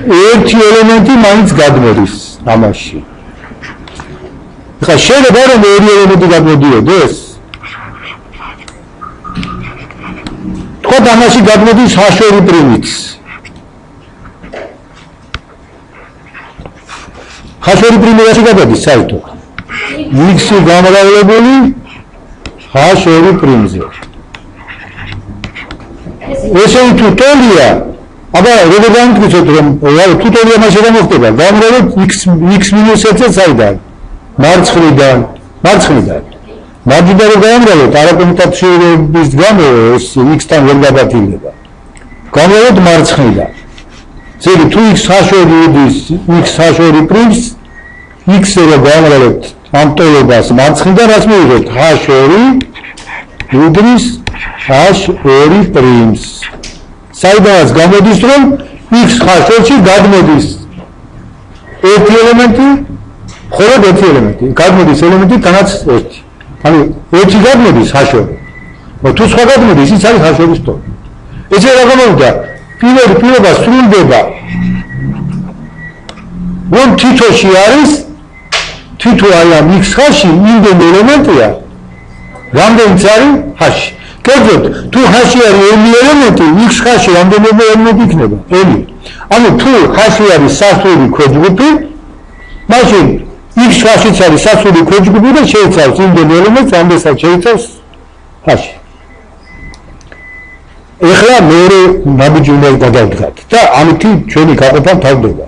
ერთი ელემენტი მაინც გადმოდის ამაში. ეხლა შეიძლება რომ ორი ელემენტი გადმოდიოდეს? თქვა ამაში გადმოდის h2 პრიმიც. h2 პრიმი რაში გადადის საერთოდ? x-ი გამრავლებული h2 პრიმზე. ესე თუ ტოლია აბა როგორ დამტკიცოთ რომ თუთორი ამაში რა მოხდება გამრავლოთ x-1-ზე საიდან მარცხნიდან მარჯვნიდან გამრავლოთ არაკომუტაციების გამო ეს x-თან ვერ გადაtildeება გამრავლოთ მარცხნიდან ზეგი თუ x ხაშორი უდის x ხაშორი პრიმს x-ზე რომ გამრავლოთ ამ ტოლობას მარცხნიდან რაც მივიღებთ ხაშორი უდრის h2 პრიმს საიდანაც გამოდის რომ x ხაშორში გადმოდის ერთი ელემენტი მხოლოდ ერთი ელემენტი გადმოდის ელემენტი თანაც ერთი ანუ ერთი გადმოდის ხაშორი თუ სხვა გადმოდის ის არის ხაშორის ტოლი ესე რა გამოვიდა პირველი პირობა სრულდება რომ თითოში არის თითო აი ამ x ხაში იმდენი ელემენტია რამდენიც არის h-ში კერძოდ თუ h-ში არის n ელემენტი x ხაში რამდენი ელემენტი იქნება n ანუ თუ h-ში არის სასრული ქვეჯგუფი მაშინ x ხაშიც არის სასრული ქვეჯგუფი და შეიცავს იმდენი ელემენტს რამდენსაც შეიცავს h-ში ეხლა მეორე ნაბიჯი უნდა გადავდგათ და ამით ჩვენი გაყოფა თავდება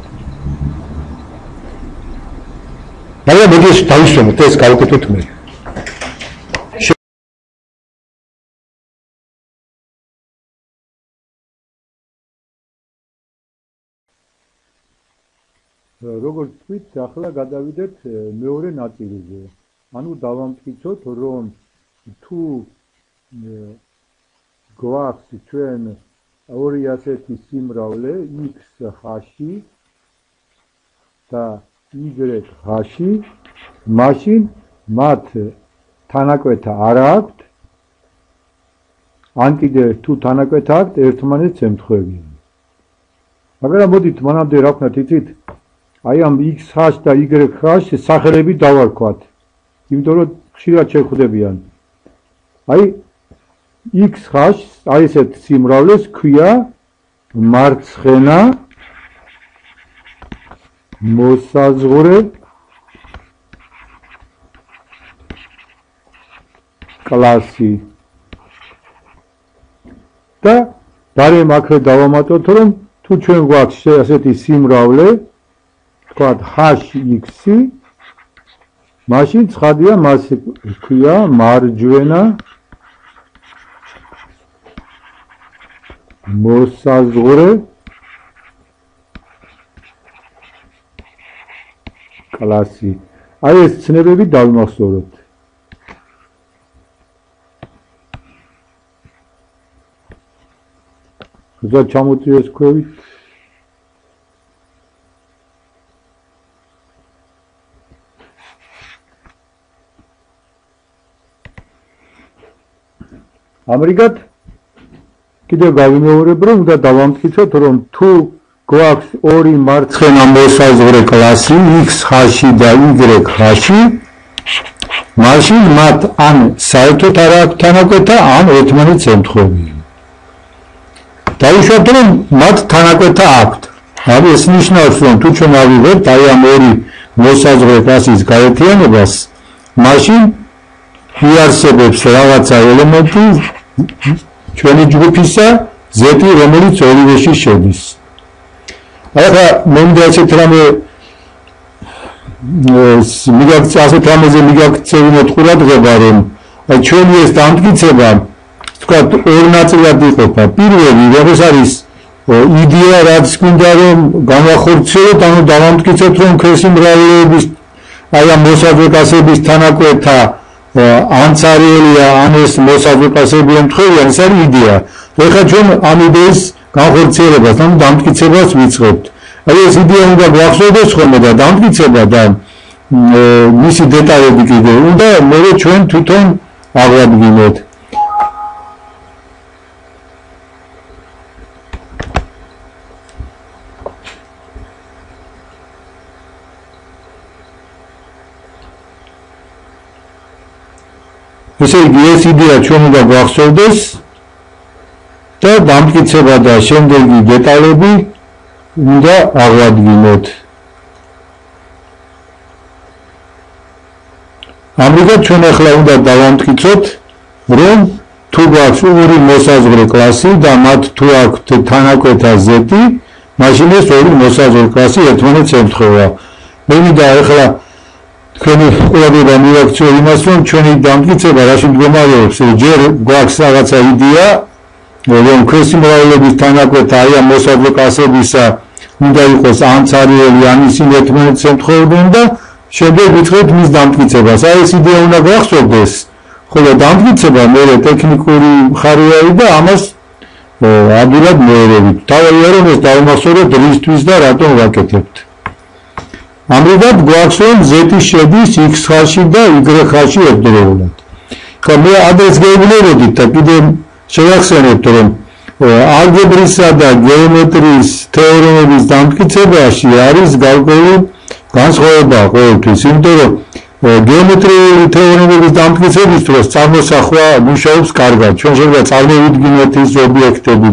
მაგრამ მოდი ეს დავისვენოთ ეს გავუკეთოთ მე როგორც თქვით, ახლა გადავიდეთ მეორე ნაწილზე. ანუ დავამტკიცოთ, რომ თუ გვაქვს ჩვენ ორი ასეთი სიმრავლე x ხაში და y ხაში, მაშინ მათ თანაკვეთა არ აქვთ. ან კიდე თუ თანაკვეთა აქვთ, ერთმანეთს ემთხვევიან. მაგრამ მოდით მანამდე რა ვქნათ, იცით? აი ამ x ხაშ და y ხაშ სახელები დავარქვათ. იმიტომ რომ ხშირად შეხვდებიან. აი x ხაშ, აი ესეთ სიმრავლეს ქვია მარცხენა მოსაზღვრე კლასი. და გარემ აქ დავამატოთ რომ თუ ჩვენ გვაქვს ასეთი სიმრავლე თქვათ hx მაშინ ცხადია მას ქვია მარჯვენა მოსაზღვრე კლასი. აი ეს ცნებები დავიმახსოვროთ. ზოგადად ჩამოწიეს ქვევით ამრიგად კიდევ გავიმეორებ რომ უნდა დავამტკიცოთ რომ თუ გვაქვს ორი მარცხენა მოსაზღვრე კლასი x ხაში და y ხაში მაშინ მათ ან საერთოდ არ აქვს თანაკვეთა ან ერთმანეთს ემთხვევიან. დავუშვათ რომ მათ თანაკვეთა აქვთ. ანუ ეს ნიშნავს რომ თუ ჩვენ ავიღებთ აი ამ ორი მოსაზღვრე კლასის გაერთიანებას მაშინ იარსებებს რაღაცა ელემენტი ჩვენი ჯგუფისა z რომელიც ორივეში შედის. ახლა მინდა ასეთ რამე ასეთ რამეზე მიგაქცევინოთ ყურადღება რომ აი ჩვენი ეს დამტკიცება თქვათ ორ ნაწილად იყოფა. პირველი როგორც არის იდეა რაც გვინდა რომ განვახორციელოთ, ანუ დავამტკიცოთ რომ ქვესიმრავლეების აი ამ მოსაზღვრე კლასების თანაკვეთა ან царელია ან ეს მოსაზღვრე კლასები ემთხვევიან, ეს არის იდეა. ეხლა ჩვენ ამ იდეის განხორციელებას, ანუ დამტკიცებას ვიწყებთ. აი ეს იდეა უნდა გვახსოვდეს ხოლმე და დამტკიცება და მისი დეტალები კიდე უნდა მე ჩვენ თვითონ აღვადგინოთ. ესე იგი ეს იდეა ჩვენ უნდა გვახსოვდეს და დამტკიცება და შემდეგი დეტალები უნდა აღვადგინოთ. ამრიგად ჩვენ ახლა უნდა დავამტკიცოთ რომ თუ გვაქვს ორი მოსაზღვრე კლასი და მათ თუ აქვთ თანაკვეთა ზეთი, მაშინ ეს ორი მოსაზღვრე კლასი ერთმანეთს ემთხვევა. მე მინდა ახლა თქვენი ყურადღება მივაქციო იმას, რომ ჩვენი დამტკიცება რაში მდგომარეობს, ჯერ გვაქვს რაღაცა იდეა, რომ ქვესიმრავლების თანაკვეთა აი ამ მოსაზღვრე კლასებისა უნდა იყოს ან ცარიელი, ან ისინი ერთმანეთს ემთხვეოდნენ და შემდეგ ვიწყებთ მის დამტკიცებას. აი ეს იდეა უნდა გახსოვდეს. ხოლო დამტკიცება მეორე ტექნიკური მხარეა და ამას ადვილად მოერევით. თავია რომ ეს დავიმახსოვროთ რისთვის და რატომ ვაკეთებთ. ამრიგად გვაქვს რომ z შედის x ხაზში და y ხაზში ერთდროულად. ხო მე ადრეს გეუბნებოდით და კიდე შევახსენებთ რომ ალგებრისა და გეომეტრიის თეორემების დამტკიცებაში არის გარკვეული განსხვავება ყოველთვის, იმიტომ რომ გეომეტრიული თეორემების დამტკიცების დროს წარმოსახვა მუშაობს კარგად. ჩვენ შეიძლება წარმოვიდგინოთ ის ობიექტები.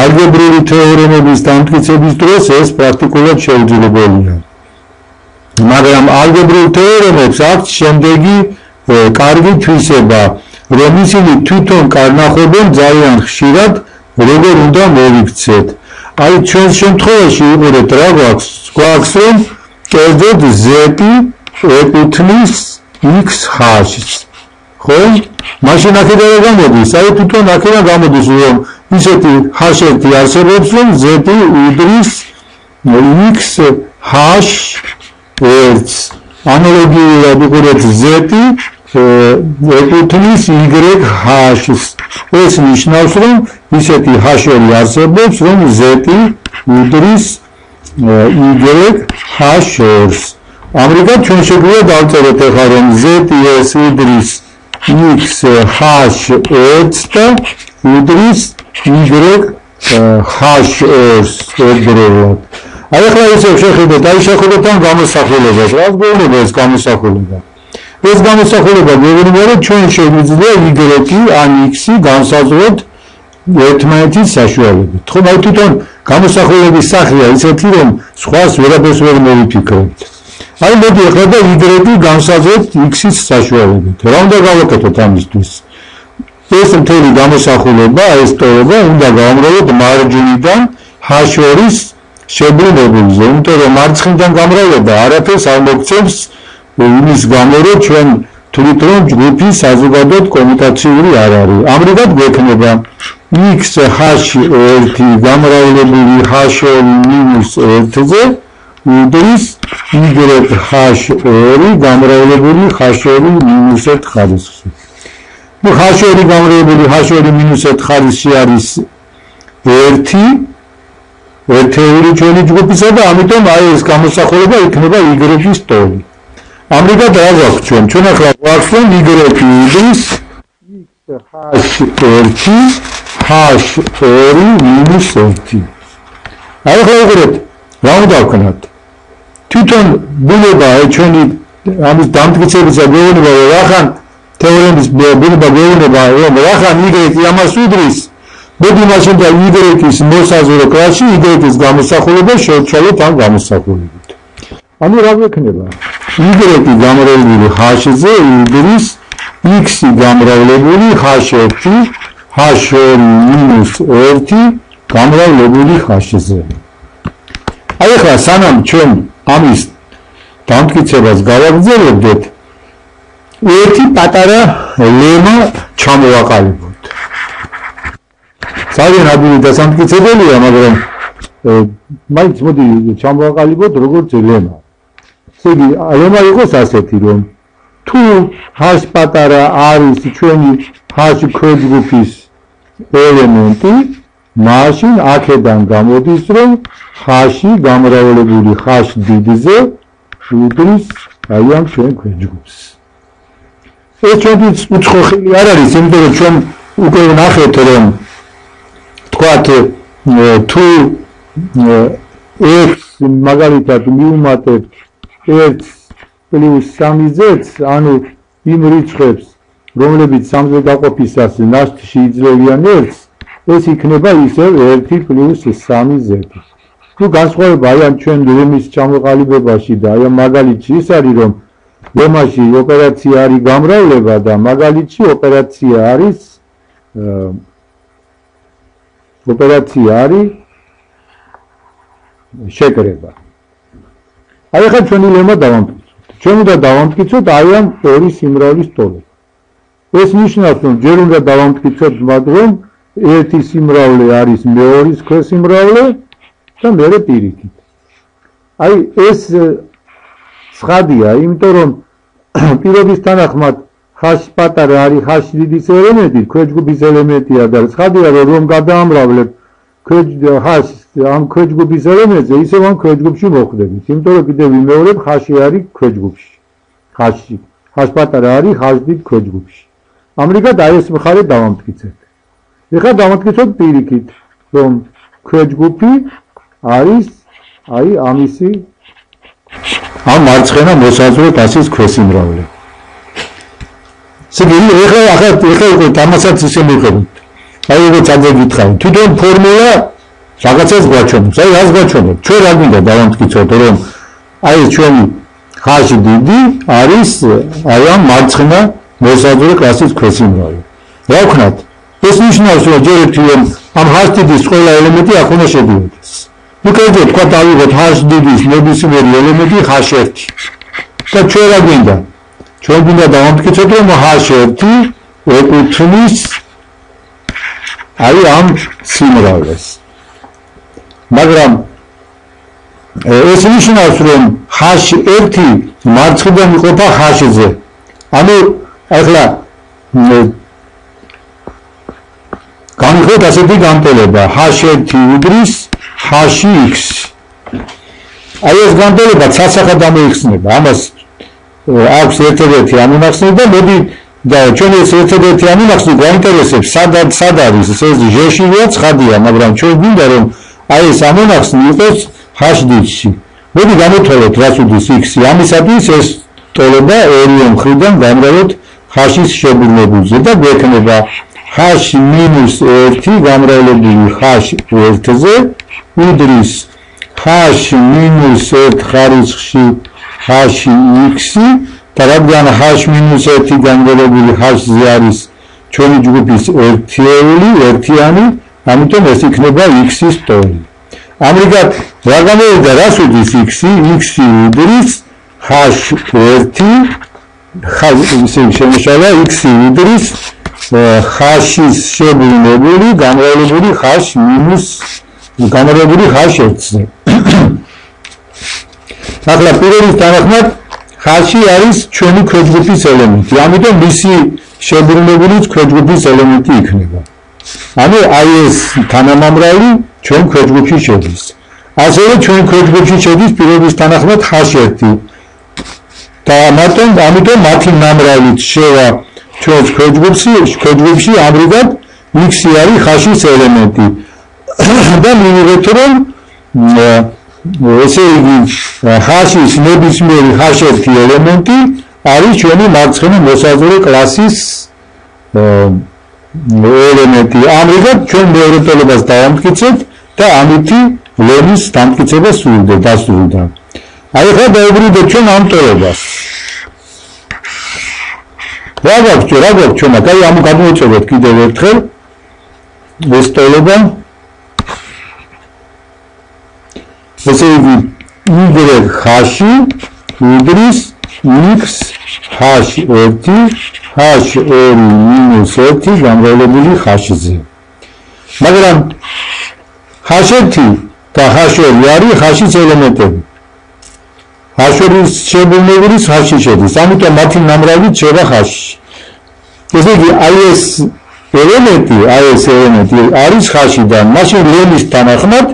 ალგებრული თეორემების დამტკიცების დროს ეს პრაქტიკულად შეუძლებელია. მაგრამ ალგებრულ თეორემებს აქვს შემდეგი კარგი თვისება, რომ ისინი თვითონ კარნახობენ ძალიან ხშირად, როგორ უნდა მოვიქცეთ. აი ჩვენს შემთხვევაში უყურეთ რა გვაქვს რომ კერძოდ z ეკუთვნის x ხაზს. ხო? მაშინ აქედან გამოდის, აი თვითონ აქედან გამოდის, რომ ისეთი ხაზები არსებობს, რომ z უდრის x h-ს. ანალოგიურად უყურეთ z ეკუთვნის y h-ს. ეს ნიშნავს, რომ ისეთი ხაზები არსებობს, რომ z უდრის y h-ს. ამრიგად ჩვენ შეგვიძლია დავწეროთ ახლა რომ z-s უდრის x h-ს და უდრის y h-ს ერთდროულად. აი ახლა ისევ შეხედეთ, აი შეხედეთ ამ გამოსახულებას, რა გვეუბნება ეს გამოსახულება. ეს გამოსახულება გვეუბნება რომ ჩვენ შეგვიძლია y ან x-ი განსაზღვროთ ერთმანეთის საშუალებით. ხო, აი თვითონ გამოსახულების სახეა ისეთი რომ სხვას ვერაფერს ვერ მოვიფიქრებთ. აი მოდი ახლა და y-ი განსაზღვროთ x-ის საშუალებით. რა უნდა გავაკეთოთ ამისთვის? ეს მთელი გამოსახულება, ეს ტოლობა უნდა გავამრავლოთ მარჯვნიდან h-ორის შებრუნებულზე, იმიტომ რომ მარცხნიდან გამრავლება არაფერს არ მოგცემს იმის გამო, რომ ჩვენ თვლით რომ ჯგუფი საზოგადოოდ კომუტაციური არ არის. ამრიგად გვექნება x h1 გამრავლებული h2 - 1-ზე უდრის y h2 გამრავლებული h2 - 1 ხარისხი. ნუ h2 გამრავლებული h2 - 1 ხარისხი არის 1 ერთეული ჩვენი ჯგუფისა და ამიტომ აი ეს გამოსახულება იქნება y-ის ტოლი. ამრიგად რა გვაქვს ჩვენ? ჩვენ ახლა გვაქვს რომ y უდრის x h1 h2 - 1. აი ახლა უყურეთ, რა უნდა ვქნათ? თვითონ ბუნება ჩვენი ამის დამტკიცებისა გეუბნება რომ რახან თეორემის ბუნება გეუბნება რომ რახან y ამას უდრის, მოდი მაშინ და y-ის მოსაზღვრე კლასში y-ის გამოსახულება შევცვალოთ ამ გამოსახულებით. ანუ რა გვექნება? y გამრავლებული h-ზე უდრის x გამრავლებული h1 h2 - 1 გამრავლებული h-ზე. აი ახლა სანამ ჩვენ ამის დამტკიცებას გავაგრძელებდეთ, ერთი პატარა ლემა ჩამოვაყალიბოთ. ძალიან ადვილი დასამტკიცებელია, მაგრამ მაინც მოდი ჩამოვაყალიბოთ როგორც ლემა. ესე იგი, ლემა იყოს ასეთი, რომ თუ h პატარა არის ჩვენი h ქვეჯგუფის ელემენტი, მაშინ აქედან გამოდის, რომ h გამრავლებული h დიდზე უდრის აი ამ ჩვენ ქვეჯგუფს. ეს ჩვენთვის უცხოხილი არ არის, იმიტომ რომ ჩვენ უკვე ვნახეთ, რომ თქვათ თუ x მაგალითად მიუმატებთ 1 + 3z, ანუ იმ რიცხვებს, რომლებიც 3-ზე გაყოფისას ნაშთში იძლევიან 1-ს, ეს იქნება ისევ 1 + 3z. თუ განსხვავება აი ამ ჩვენ ლემის ჩამოყალიბებაში და აი ამ მაგალითში ის არის, რომ ლემაში ოპერაცია არის გამრავლება და მაგალითში ოპერაცია არის ოპერაცია არის შეკრება. აი ახლა ჩვენი ლემა დავამტკიცოთ. ჩვენ უნდა დავამტკიცოთ აი ამ ორი სიმრავლის ტოლება. ეს ნიშნავს, რომ ჯერ უნდა დავამტკიცოთ მათ, რომ ერთი სიმრავლე არის მეორის ქვესიმრავლე და მეორე პირიქით. აი ეს ცხადია, იმიტომ რომ პირობის თანახმად ხაში პატარა არის ხაში დიდის ელემენტი, ქვეჯგუფის ელემენტია და ცხადია, რომ გადაამრავლებ ხაშს ამ ქვეჯგუფის ელემენტზე, ისევ ამ ქვეჯგუფში მოხვდებით, იმიტომ რომ კიდევ ვიმეორებ, ხაში არის ქვეჯგუფში. ხაში პატარა არის ხაში დიდ ქვეჯგუფში. ამრიგად აი ეს მხარე დავამტკიცეთ. ეხლა დავამტკიცოთ პირიქით, რომ ქვეჯგუფი არის აი ამისი ამ მარცხენა მოსაზღვრე ფასის ქვესიმრავლე. სიგელი ეხლა უკვე თამასაც ისე მივხვდით. აი როგორც ადრე გითხარი, თვითონ ფორმულა რაღაცას გვაჩვენებს. აი რას გვაჩვენებს? ჩვენ რა გვინდა დავამტკიცოთ, რომ აი ჩვენი ხაში დიდი არის აი ამ მარცხენა მოსაზღვრე კლასის ქვესიმრავლე. რა ვქნათ? ეს ნიშნავს, რომ ჯერ ერთი ამ ხაში დიდის ყველა ელემენტი აქ უნდა შედიოდეს. უკეთე თქვა დავიღოთ ხაში დიდის ნებისმიერი ელემენტი ხაში ერთი. და ჩვენ რა გვინდა? ჩვენ გვინდა დავამტკიცოთ, რომ ხაში ერთი ეკუთვნის აი ამ სიმრავლეს. მაგრამ ეს ნიშნავს, რომ ხაში ერთი მარცხიდან იყოფა ხაშზე. ანუ ახლა გამიხოთ ასეთი განტოლება ხაში ერთი უდრის ხაში x. აი ეს განტოლება სასახად ამოიხსნება. ამას აქვს ერთადერთი ამონახსნი და მოდი და ჩვენ ეს ერთადერთი ამონახსნი გვაინტერესებს სად არის ეს ჟ-შია ცხადია, მაგრამ ჩვენ გვინდა რომ აი ეს ამონახსნი იყოს ხაში დიდში. მოდი გამოვთვალოთ რას უდრის x. ამისათვის ეს ტოლება ორივე მხრიდან გამრავლოთ ხაშის შებრუნებულზე და გვექნება ხაში მინუს 1 გამრავლებული ხაში 1-ზე უდრის ხაში მინუს 1 ხარისხში ხაში x და რადგან ხაში მინუს 1 გამრავლებული ხაშზე არის ჩვენი ჯგუფის ერთიანი, ამიტომ ეს იქნება x-ის ტოლი. ამრიგად რა გამოვიდა, რას უდრის x? x უდრის ხაში 1 ხაში შემოშალა x უდრის ხაშის შებრუნებული გამრავლებული ხაში მინუს გამრავლებული ხაში 1-ზე. ახლა პირველის თანახმად ხაში არის ჩვენი ქვეჯგუფის ელემენტი, ამიტომ მისი შებრუნებულიც ქვეჯგუფის ელემენტი იქნება. ანუ აი ეს თანამამრავლი ჩვენ ქვეჯგუფში შედის. ასევე ჩვენ ქვეჯგუფში შედის პირველის თანახმად ხაში 1 და ამიტომ მათი ნამრავლით შევა ჩვენ ქვეჯგუფში ამრიგად x არის ხაშის ელემენტი. და მივიღეთ რომ ესე იგი ხაშის ნებისმიერი ხაში ერთი ელემენტი არის ჩვენი მარცხენა მოსაზღვრე კლასის ელემენტი. ამრიგად ჩვენ მეორე ტოლებას დავამტკიცეთ და ამითი ლემის დამტკიცება დასრულდა. აი ხა დაუბრუნდეთ ჩვენ ამ ტოლებას. რა გვაქვს ჩვენ? აი ამ გადმოვწევთ კიდევ ერთხელ ეს ტოლება. ესე იგი y ხაში უდრის x ხაში 1 ხაში 2 მინუს 1 გამრავლებული ხაშზე. მაგრამ ხაში 1 და ხაში 2 არის ხაშის ელემენტები. ხაშის შებრუნებული ხაში შედის, ამიტომ მათი ნამრავლით შევა ხაში. ესე იგი აი ეს ელემენტი არის ხაში და მაშინ ლემის თანახმად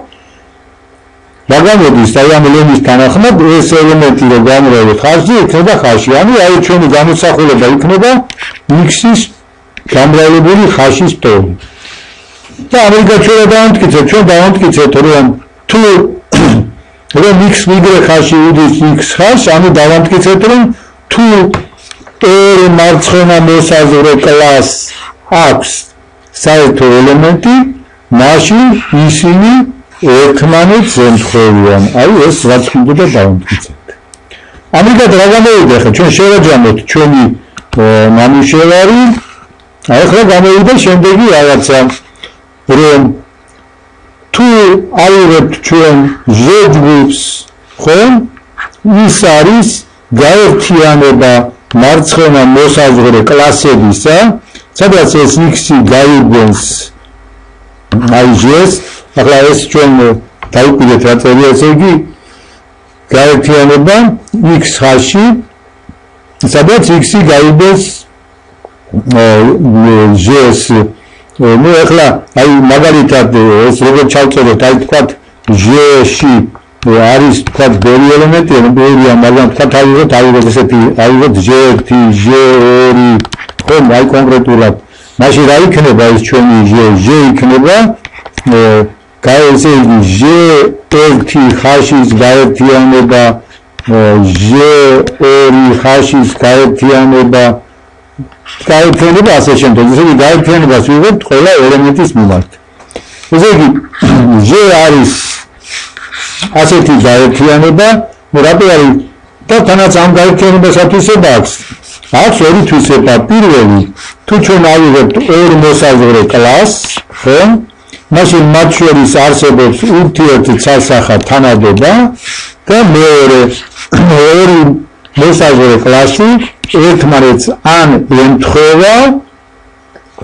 რა გამოდის? აი ამ ლემის თანახმად ეს ელემენტი რო გამრავლოთ ხაშზე იქნება ხაში. ანუ აი ჩვენი გამოსახულება იქნება x-ის გამრავლებული ხაშის ტოლი. და ამერიკა ჩვენ დავამტკიცეთ რომ თუ რომ x y ხაში უდრის x ხაშს, ანუ დავამტკიცეთ რომ თუ ორი მარცხენა მოსაზღვრე კლასს აქვს საერთო ელემენტი, მაშინ ისინი ერთმანეთს ემთხვევიან. აი ეს რაც უნდა დავამტკიცეთ. ამრიგად რა გამოვიდა ხა? ჩვენ შევაჯამოთ ჩვენი ნამუშევარი ახლა გამოვიდა შემდეგი რაღაცა, რომ თუ ავიღებთ ჩვენ ჟ-ჯგუფს, ხო? ის არის გაერთიანება მარცხენა მოსაზღვრე კლასებისა, სადაც ეს x-ი გაიგონს აი ჟ-ს, ახლა ეს ჩვენ დაუკვირდეთ რა წერია, ესე იგი გაერთიანება x-ში, სადაც x-ი გაიგონს ჟ-ს. ნუ ახლა აი მაგალითად ეს როგორ ჩავწეროთ, აი თქვათ ჟ-ში არის თქვათ ბევრი ელემენტი, ბევრია, მაგრამ თქვათ ავიღოთ ესეთი, ავიღოთ ჟ1, ჟ2, ხო, აი კონკრეტულად. მაშინ რა იქნება ეს ჩვენი ჟ იქნება ესე იგი ჟ1 ხაშის გაერთიანება ჟ2 ხაშის გაერთიანება ასე შემდეგ. ესე იგი გაერთიანებას ვიღებთ ყველა ელემენტის მიმართ. ესე იგი ჟ არის ასეთი გაერთიანება, რატო არის და თანაც ამ გაერთიანებასათვის აქვს ორი თვისება. პირველი, თუ ჩვენ ავიღებთ ორ მოსაზღვრე კლასს, ხო? მაშინ მათ შორის არსებობს ურთიერთსასახა თანადობა და მეორე ორი მოსაზღვრე კლასი ერთმანეთს ან ემთხვევა,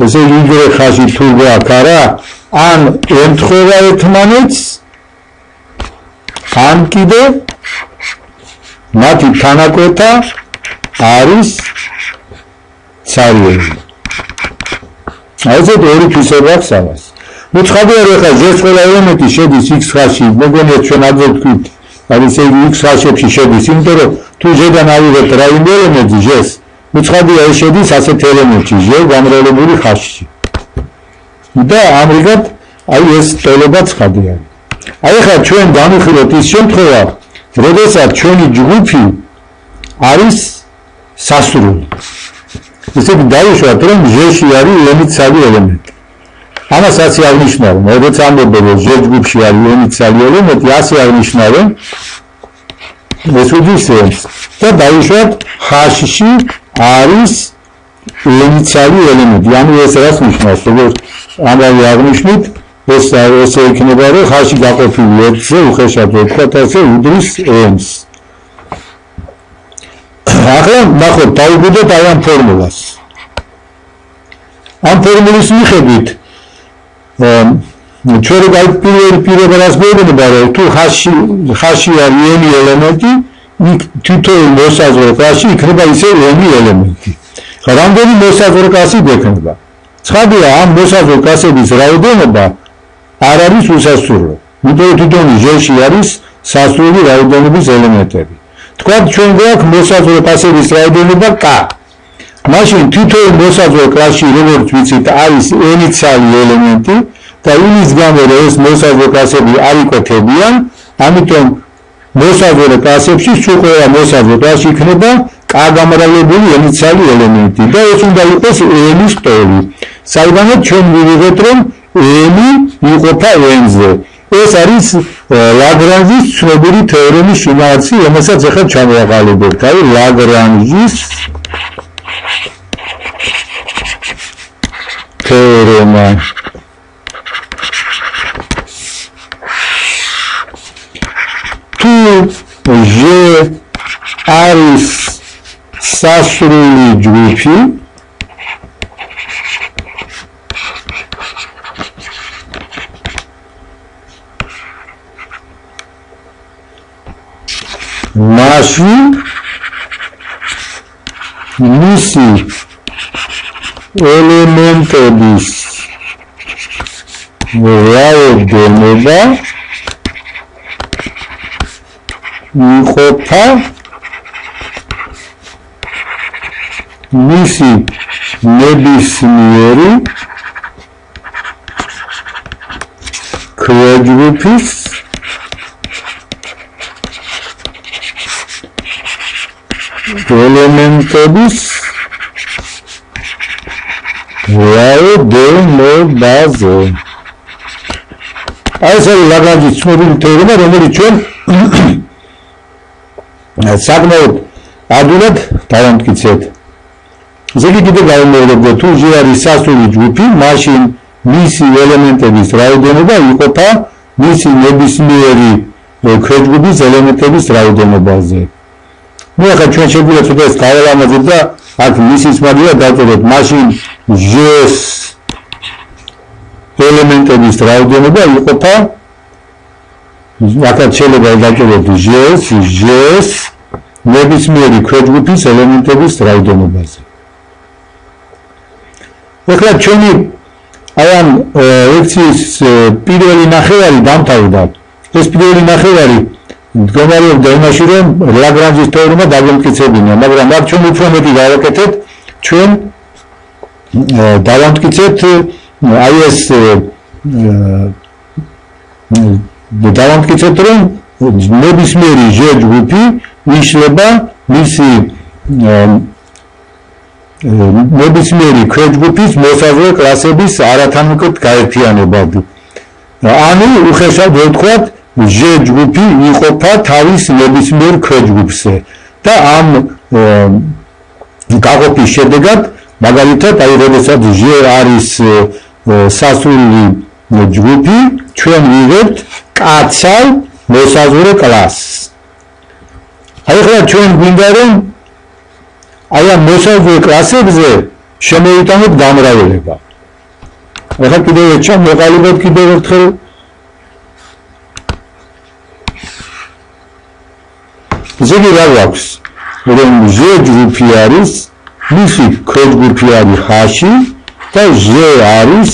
ესე იგი y ხაზი თუ გვაქვს არა, ან ემთხვევა ერთმანეთს, ან კიდევ მათი თანაკვეთა არის ცარიელი. აი ეს ორი თვისება აქვს ამას. ნუ ცხადია რომ ახლა ჟ-ს ყველა ელემენტი შედის x ხაზში, მოგონიათ ჩვენ ადრე ვთქვით, აი ესე იგი x ხაზებში შედის, იმიტომ რომ თუ ჟ-დან ავიღებთ რაიმე ელემენტი ჟ-ს, ნუ ცხადია ეს შედის ასეთ ელემენტში, ჟ გამრავლებული ხაზში. და ამრიგად აი ეს ტოლობა ცხადია. აი ახლა ჩვენ განვიხილოთ ის შემთხვევა, როდესაც ჩვენი ჯგუფი არის სასრული. ესე იგი დავუშვათ, რომ ჟ-ში არის n-იცალი ელემენტი. ამასაც აღნიშნავ, როცა ამბობ, რომ ჟ ჯგუფში არის n-იცალი ელემენტი, ასე აღნიშნავ, ეს უძის n-ს. და დავუშვათ, ხ-ში არის n-იცალი ელემენტი. ანუ ეს რას ნიშნავს, როგორც ამავე აღნიშნით, ეს იქნება, რომ ხ-ში გაყოფილი 1-ზე, უხეშად ვთქვათ ასე, უდრის n-ს. ახლა ნახოთ, დავუკვირდეთ აი ამ ფორმულას. ამ ფორმულის მიხედვით ჩვენ პირველად მოვიდება, რომ თუ ხ-ში არის n ელემენტი, თითოეულ მოსაზღვრე კლასში იქნება ისე n ელემენტი. რამდენი მოსაზღვრე კლასი გვექნება? ცხადია, ამ მოსაზღვრე კლასების რაოდენობა არ არის უსასრულო. იმიტომ რომ თვითონ ჟ-ში არის სასრული რაოდენობის ელემენტები. თქვათ ჩვენ გვაქვს მოსაზღვრე კლასების რაოდენობა k. მაშინ თითოეულ მოსაზღვრე კლასში, როგორც ვიცით, არის n-იცალი ელემენტი და იმის გამო, რომ ეს მოსაზღვრე კლასები არ იკვეთებიან, ამიტომ მოსაზღვრე კლასებში სულ ყველა მოსაზღვრე კლასში იქნება k გამრავლებული n-იცალი ელემენტი და ეს უნდა იყოს n-ის ტოლი. საიდანაც ჩვენ ვივიღეთ, რომ n იყოფა n-ზე. ეს არის ლაგრანჟის ცნობილი თეორემის შინაარსი, რომელსაც ახლა ჩამოვაყალიბებთ. აი ლაგრანჟის თეორემა. თუ ჟ არის სასრული ჯგუფი, მაშინ მისი ელემენტების რაოდენობა იყოფა მისი ნებისმიერი ქვეჯგუფის ელემენტების რაოდენობაზე. აი ეს არის ლაგრანჟის ცნობილი თეორემა, რომელიც ჩვენ საკმაოდ ადვილად დავამტკიცეთ. ზეგი კიდე გაუმეორებდა თუ ჟ არის სასული ჯგუფი, მაშინ მისი ელემენტების რაოდენობა იყოფა მისი ნებისმიერი ქვეჯგუფის ელემენტების რაოდენობაზე. ნუ ახლა ჩვენ შეგვიძლია ცოტა ეს გაველამაზოთ და აქ მისის მაგია დავწეროთ, მაშინ ჟ-ს ელემენტების რაოდენობა იყოფა აქაც შეიძლება დავწეროთ ჟ-ს ნებისმიერი ქვეჯგუფის ელემენტების რაოდენობაზე. ახლა ჩვენი აი ამ ლექციის პირველი ნახევარი დამთავრდა. ეს პირველი ნახევარი მდგომარეობდა იმაში, რომ ლაგრანჟის თეორემა დაგვემტკიცებინა, მაგრამ აქ ჩვენ უფრო მეტი გავაკეთეთ, ჩვენ დავამტკიცეთ აი ეს დავამტკიცეთ, რომ ნებისმიერი ჟ ჯგუფი იშლება მისი ნებისმიერი ქვეჯგუფის მოსაზღვრე კლასების არათანმოკლებ გაერთიანებად. ანუ უხეშად ვთქვათ, ჟ ჯგუფი იყოფა თავის ნებისმიერ ქვეჯგუფზე და ამ გაყოფის შედეგად, მაგალითად, აი როდესაც ჟ არის სასული ჯგუფი, ჩვენ ვიღებთ კაცალ მოსაზღვრე კლასს. აი ახლა ჩვენ გვინდა რომ აი ამ მოსაზღვრე კლასებზე შემოვიტანოთ გამრავლება. ახლა კიდევ ერთხელ მოყალიბოთ კიდევ ერთხელ ზეგი რა გვაქვს, რომ ჟ ჯგუფი არის, მისი ქვეჯგუფი არის ხ-ში და ჟ არის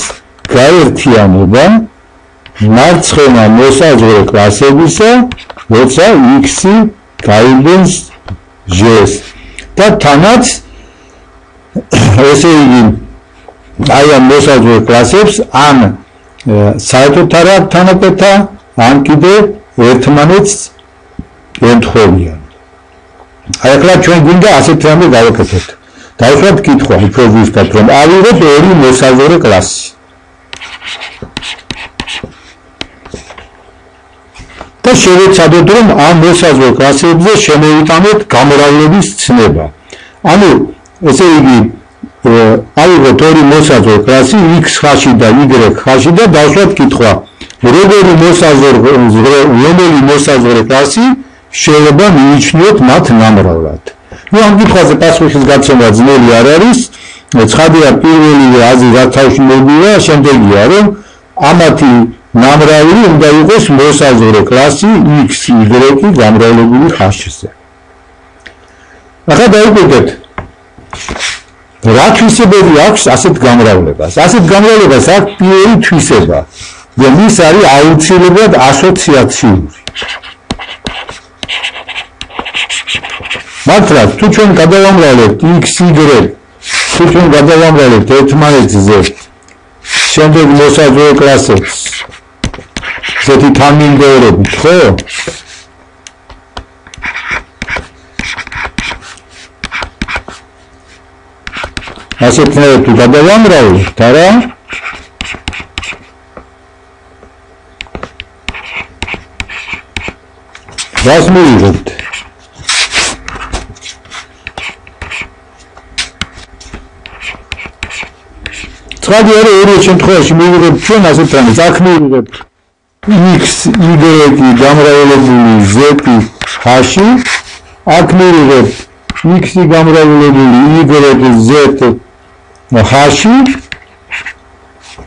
გაერთიანება მარცხენა მოსაზღვრე კლასებისა, როცა x-ი გაიგებს ჟ-ს. და თანაც ესე იგი აი ამ მოსაზღვრე კლასებს ან საერთოდ არ აქვს თანაკვეთა, ან კიდე ერთმანეთს ემთხვევიან. აი ახლა ჩვენ გვინდა ასეთ რამე გავაკეთოთ. დავუშვათ კითხვა უფრო ზუსტად, რომ ავიღოთ ორი მოსაზღვრე კლასი. და შევეცადოთ, რომ ამ მოსაზღვრე კლასებზე შემოვიტანოთ გამრავლების ცნება. ანუ ესე იგი ავიღოთ ორი მოსაზღვრე კლასი x ხ-ში და y ხ-ში და დავუშვათ კითხვა, რომელი მოსაზღვრე კლასი შეიძლება მივიჩნიოთ მათ ნამრავლად. ნუ ამ კითხვაზე პასუხის გაცემა ძნელი არ არის. ცხადია პირველი აზრი რაც თავში მოვიდა, შემდეგია რომ ამათი ნამრავლი უნდა იყოს მოსაზღვრე კლასი x, y გამრავლებული ხ-ზე. ახლა დავუკვირდეთ რა თვისებები აქვს ასეთ გამრავლებას. ასეთ გამრავლებას აქვს პირველი თვისება და ის არის აუცილებლად ასოციაციური. მაგრამ თუ ჩვენ გადავამრავლებთ x, y, თუ ჩვენ გადავამრავლებთ ერთმანეთზე შემდეგ მოსაზღვრე კლასებს ესეთი თანმიმდევრობით, ხო? ასეთნაირად თუ გადავამრავლებთ, არა? რას მივიღებთ? ცხადი არა ორი შემთხვევაში მივიღებთ ჩვენ ასეთ რამეს, აქ მივიღებთ x, y გამრავლებული z ხ-ში, აქ მივიღებთ x გამრავლებული y z ხ-ში,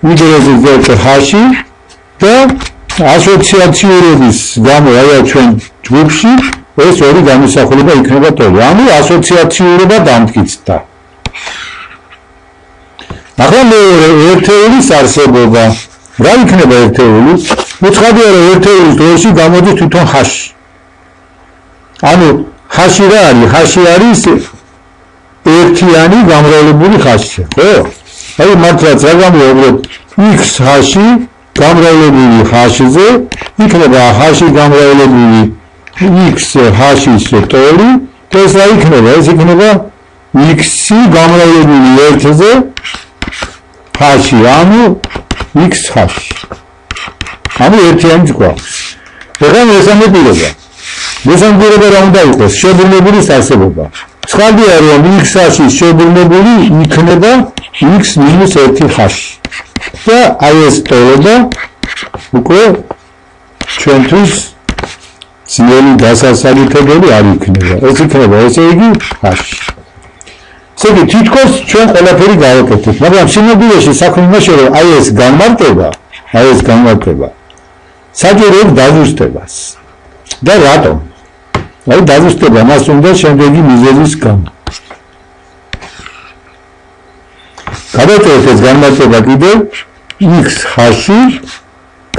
y z ხ-ში და ასოციაციურობის გამო აი ჩვენ ჯგუფში ეს ორი გამოსახულება იქნება თორე. ანუ ასოციაციურობა დამტკიცდა. ახლა ერთეულის არსებობა. რა იქნება ერთეული? უცხადია რომ ერთეულის დროში გამოდის თვითონ ხ-ში. ანუ ხ-ში რა არის? ხ-ში არის ერთიანი გამრავლებული ხ-ში, ხო? აი მართლაც რა გამოვიდეს x ხ-ში გამრავლებული ხ-ზე იქნება ხ-ში გამრავლებული x ხ-შის ტოლი, ეს რა იქნება? ეს იქნება x-ი გამრავლებული 1-ზე ხ-ში, ანუ x ხ-ში. ანუ ერთიანი გვაქვს. ეხლა მესამე პირობა. მესამე პირობა რა უნდა იყოს? შებრუნებულის არსებობა. ცხადია რომ x-ში შებრუნებული იქნება x-1 და აი ეს ტოლობა უკვე ჩვენთვის ძნელი დასასალითებელი არ იქნება. ეს იქნება ესე იგი h-ში. ესე იგი თითქოს ჩვენ ყველაფერი გავაკეთებთ, მაგრამ სინამდვილეში საქმე იმაშია რომ აი ეს განმარტება საჭიროებს დაზუსტებას. და რატომ? აი დაზუსტება მას უნდა შემდეგი მიზეზის გამო. გადავწერეთ ეს განმარტება კიდევ x-ში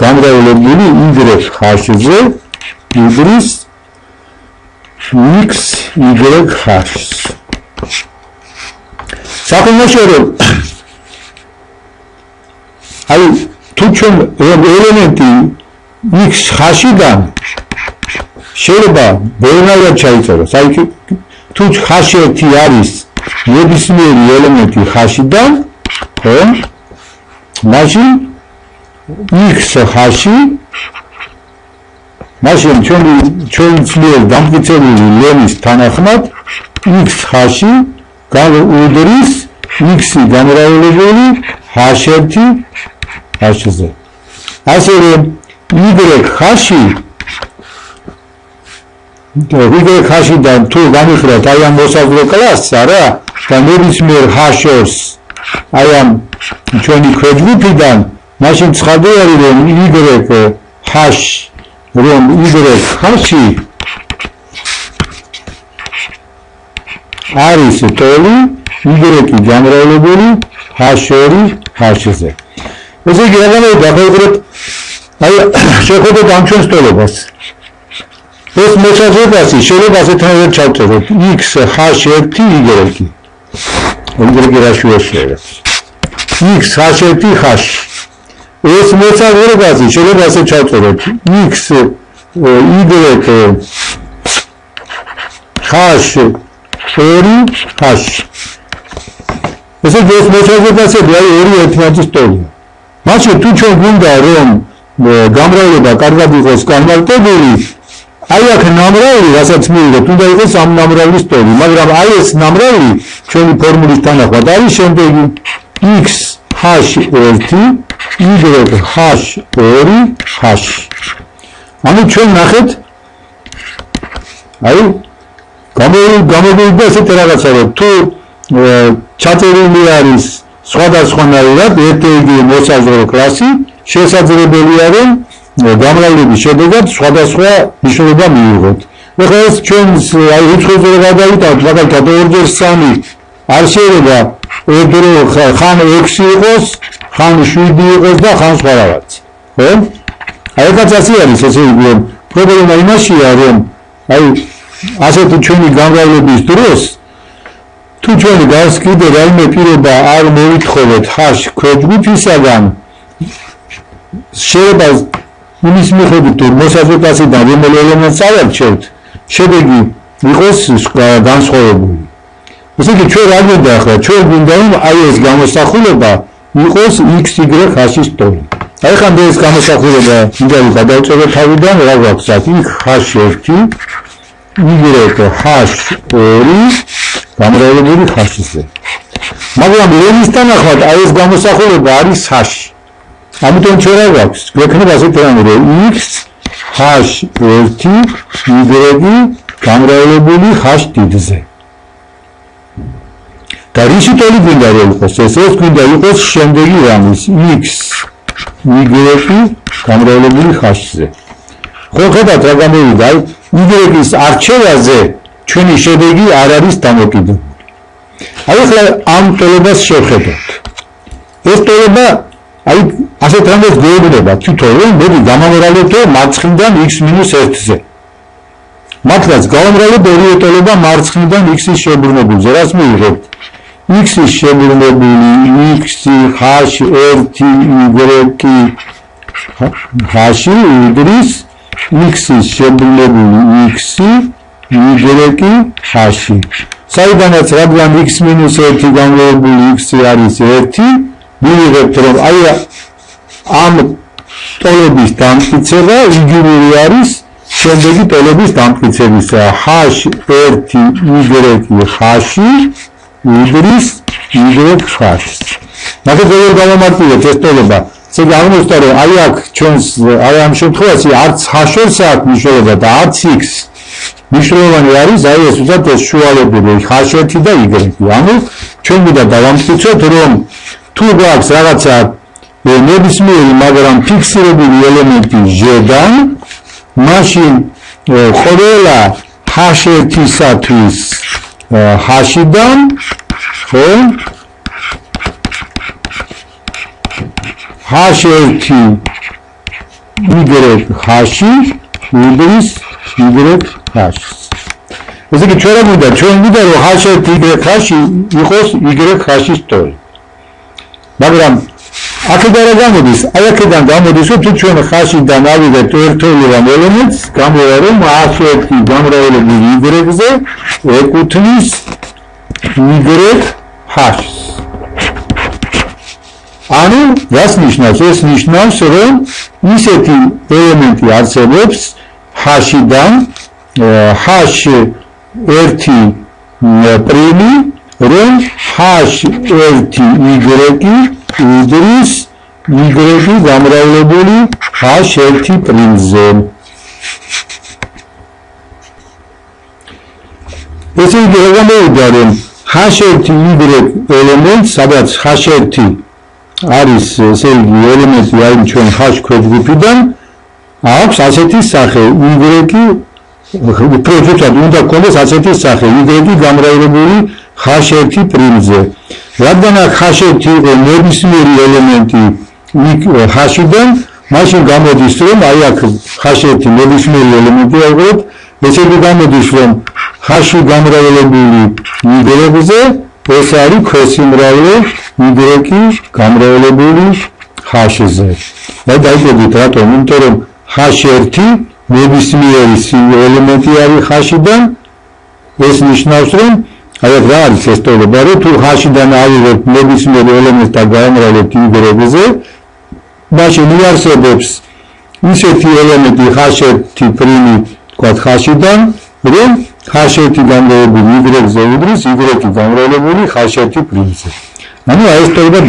გამრავლებული y-ზე უდრის x-y-ს. საქმეში რომ აი თუ ჩვენ ელემენტი x-შიდან შეიძლება ბევრნაირად ჩაიწეროს. აი თუ x1 არის ნებისმიერი ელემენტი x-დან, ხო? მაშინ x-ში მაშინ ჩვენ ძლიერ დამტკიცებული ლენის თანახმად x-ში უდრის x-ი გამრავლებული h1-ზე. ასე რომ y-ში y-დან თუ გამიხრათ აი ამ მოსაზღვრე კლასს არა და ნებისმიერ h-ს აი ამ ჩვენი ქვეჯგუფიდან მაშინ ცხადი არის რომ y-ში არის ტოლი y-ი გამრავლებული h2-ზე. ესე იგი რაღაცა დავაყრეთ აი შეხედოთ ამ ჩვენს ტოლობას. ეს მოსაზრებაში შეიძლება ასეთნაირად ჩავწეროთ x-h1-y. y რაშია შეიძლება. x-h1-h. ეს მოსაზრებაში შეიძლება ასე ჩავწეროთ x-y-h2-h. ესე იგი ეს მოსაზრებაში აი ორი ერთმანეთის ტოლია. მაშინ თუ ჩვენ გვინდა რომ გამრავლება კარგად იყოს განმარტებული, აი აქ ნამრავლი, რასაც მივიღეთ, უნდა იყოს ამ ნამრავლის ტოლი, მაგრამ აი ეს ნამრავლი ჩვენი ფორმულის თანახმად არის შემდეგი x-h1 y-h2h. ანუ ჩვენ ნახეთ აი გამოგვივიდა ესეთი რაღაცა რომ თუ ჩაწერილი არის სხვადასხვანაირად ერთ-ერთი მოსაზღვრო კლასი, შესაძლებელია რომ გამრავლების შედეგად სხვადასხვა მნიშვნელობა მივიღოთ. ეხლა ეს ჩვენს აი რიცხვის დრო გადავიტანოთ, მაგალითად 2x3 არ შეიძლება ერთდრო ხან 6 იყოს, ხან 7 იყოს და ხან სხვა რაღაც. ხო? აი ეგაც ასე არის, ესე იგი რომ პრობლემა იმაშია რომ აი ასეთი ჩვენი გამრავლების დროს თუ ჩვენი გარს კიდე რაიმე პირობა არ მოვითხოვოთ h ქვეჯგუფისაგან შეიძლება იმის მიხედვით თუ მოსაზრებასიდან რომელი ელემენტს ავარჩევთ, შედეგი იყოს განსხვავებული. ესე იგი ჩვენ რა გვინდა ახლა? ჩვენ გვინდა რომ აი ეს გამოსახულება იყოს x-y-h-ის ტოლი. აი ხან ეს გამოსახულება მინდა გადავწეროთ თავიდან რა გვაქვს აქ x-h1 y-h2 გამრავლებული h-ზე. მაგრამ ლენის თანახმად აი ეს გამოსახულება არის h-ში. ამიტომ ჩვენ რა გვაქვს? გვექნება ასეთი რამე რომ x-h1 y გამრავლებული h-ზე. და რისი ტოლი გვინდა რომ იყოს? ეს გვინდა იყოს შემდეგი რამის x-y გამრავლებული h-ზე. ხო ხედავთ რა გამოვიდა? y-ის არჩევაზე ჩვენი შედეგი არ არის დამოკიდებული. აი ახლა ამ ტოლობას შევხედოთ. ეს ტოლობა აი ასეთ რამეს გვეუბნება თვითონ რომ მოდი გამომრავლოთ მარცხნიდან x-1-ზე. მართლაც გავამრავლოთ ორი ტოლობა მარცხნიდან x-ის შებრუნებულზე. რას მივიღებთ? x-ის შებრუნებული x-h1 y-h უდრის x-ის შებრუნებული x-y-h. საიდანაც რადგან x-1 გამრავლებული x არის 1, მივიღებთ რომ აი ამ ტოლობის დამტკიცება იგივე არის შემდეგი ტოლების დამტკიცებისა H1 Y ხაში უდრის Y-ხას. მაგას როგორ გავამარტივებთ ეს ტოლება? ესე აღმოჩნდა რომ აი აქ ჩვენს აი ამ შემთხვევაში არც H-ს აქვს მნიშვნელობა და არც X მნიშვნელოვანი არის აი ეს უბრალოდ ეს შუალედური H1 და Y. ანუ ჩვენ მინდა დავამტკიცოთ რომ თუ გვაქვს რაღაცა ნებისმიერი მაგრამ ფიქსირებული ელემენტი J-დან მაშინ ყველა H1-ისათვის H-დან ხო H1 Y ხაში უდრის Y-ხას. ესე იგი ჩვენ მინდა რომ H1 Y ხაში იყოს Y ხაშის ტოლი. მაგრამ აქედან რა გამოდის? აი აქედან გამოდის რომ თუ ჩვენ ხაშიდან ავიღებთ ერთეულოვან ელემენტს, გამოვა რომ H1 გამრავლებული Y-ზე ეკუთვნის Y-ხაშს. ანუ რას ნიშნავს? ეს ნიშნავს რომ ისეთი ელემენტი არსებობს H-დან H1 პრიმი რომ H1 Y უდრის Y გამრავლებული H1 პრიმზე. ესე იგი რა გამოვიდა რომ H1 Y ელემენტს სადაც H1 არის ესე იგი ელემენტი აი ჩვენ H ქვეჯგუფიდან აქვს ასეთი სახე Y პროექტად უნდა გქონდეს ასეთი სახე Y გამრავლებული H1 პრიმზე. რადგან აქ H1 იყო ნებისმიერი ელემენტი H-დან, მაშინ გამოდის რომ აი აქ H1 ნებისმიერი ელემენტია უბრალოდ ესე იგი გამოდის რომ H გამრავლებული Y-ზე ეს არის ქვესიმრავლე Y გამრავლებული H-ზე. და დაიწყეთ რატომ? იმიტომ რომ H1 ნებისმიერი ელემენტი არის H-დან, ეს ნიშნავს რომ აი რა არის ეს ტოლება, რომ თუ H-დან ავიღებთ ნებისმიერ ელემენტს და გავამრავლებთ Y-ზე, მაშინ იარსებებს ისეთი ელემენტი H1 პრიმი თქვათ H-დან, რომ H1 გამრავლებული Y-ზე უდრის Y გამრავლებული H1 პრიმზე. ანუ აი ეს ტოლება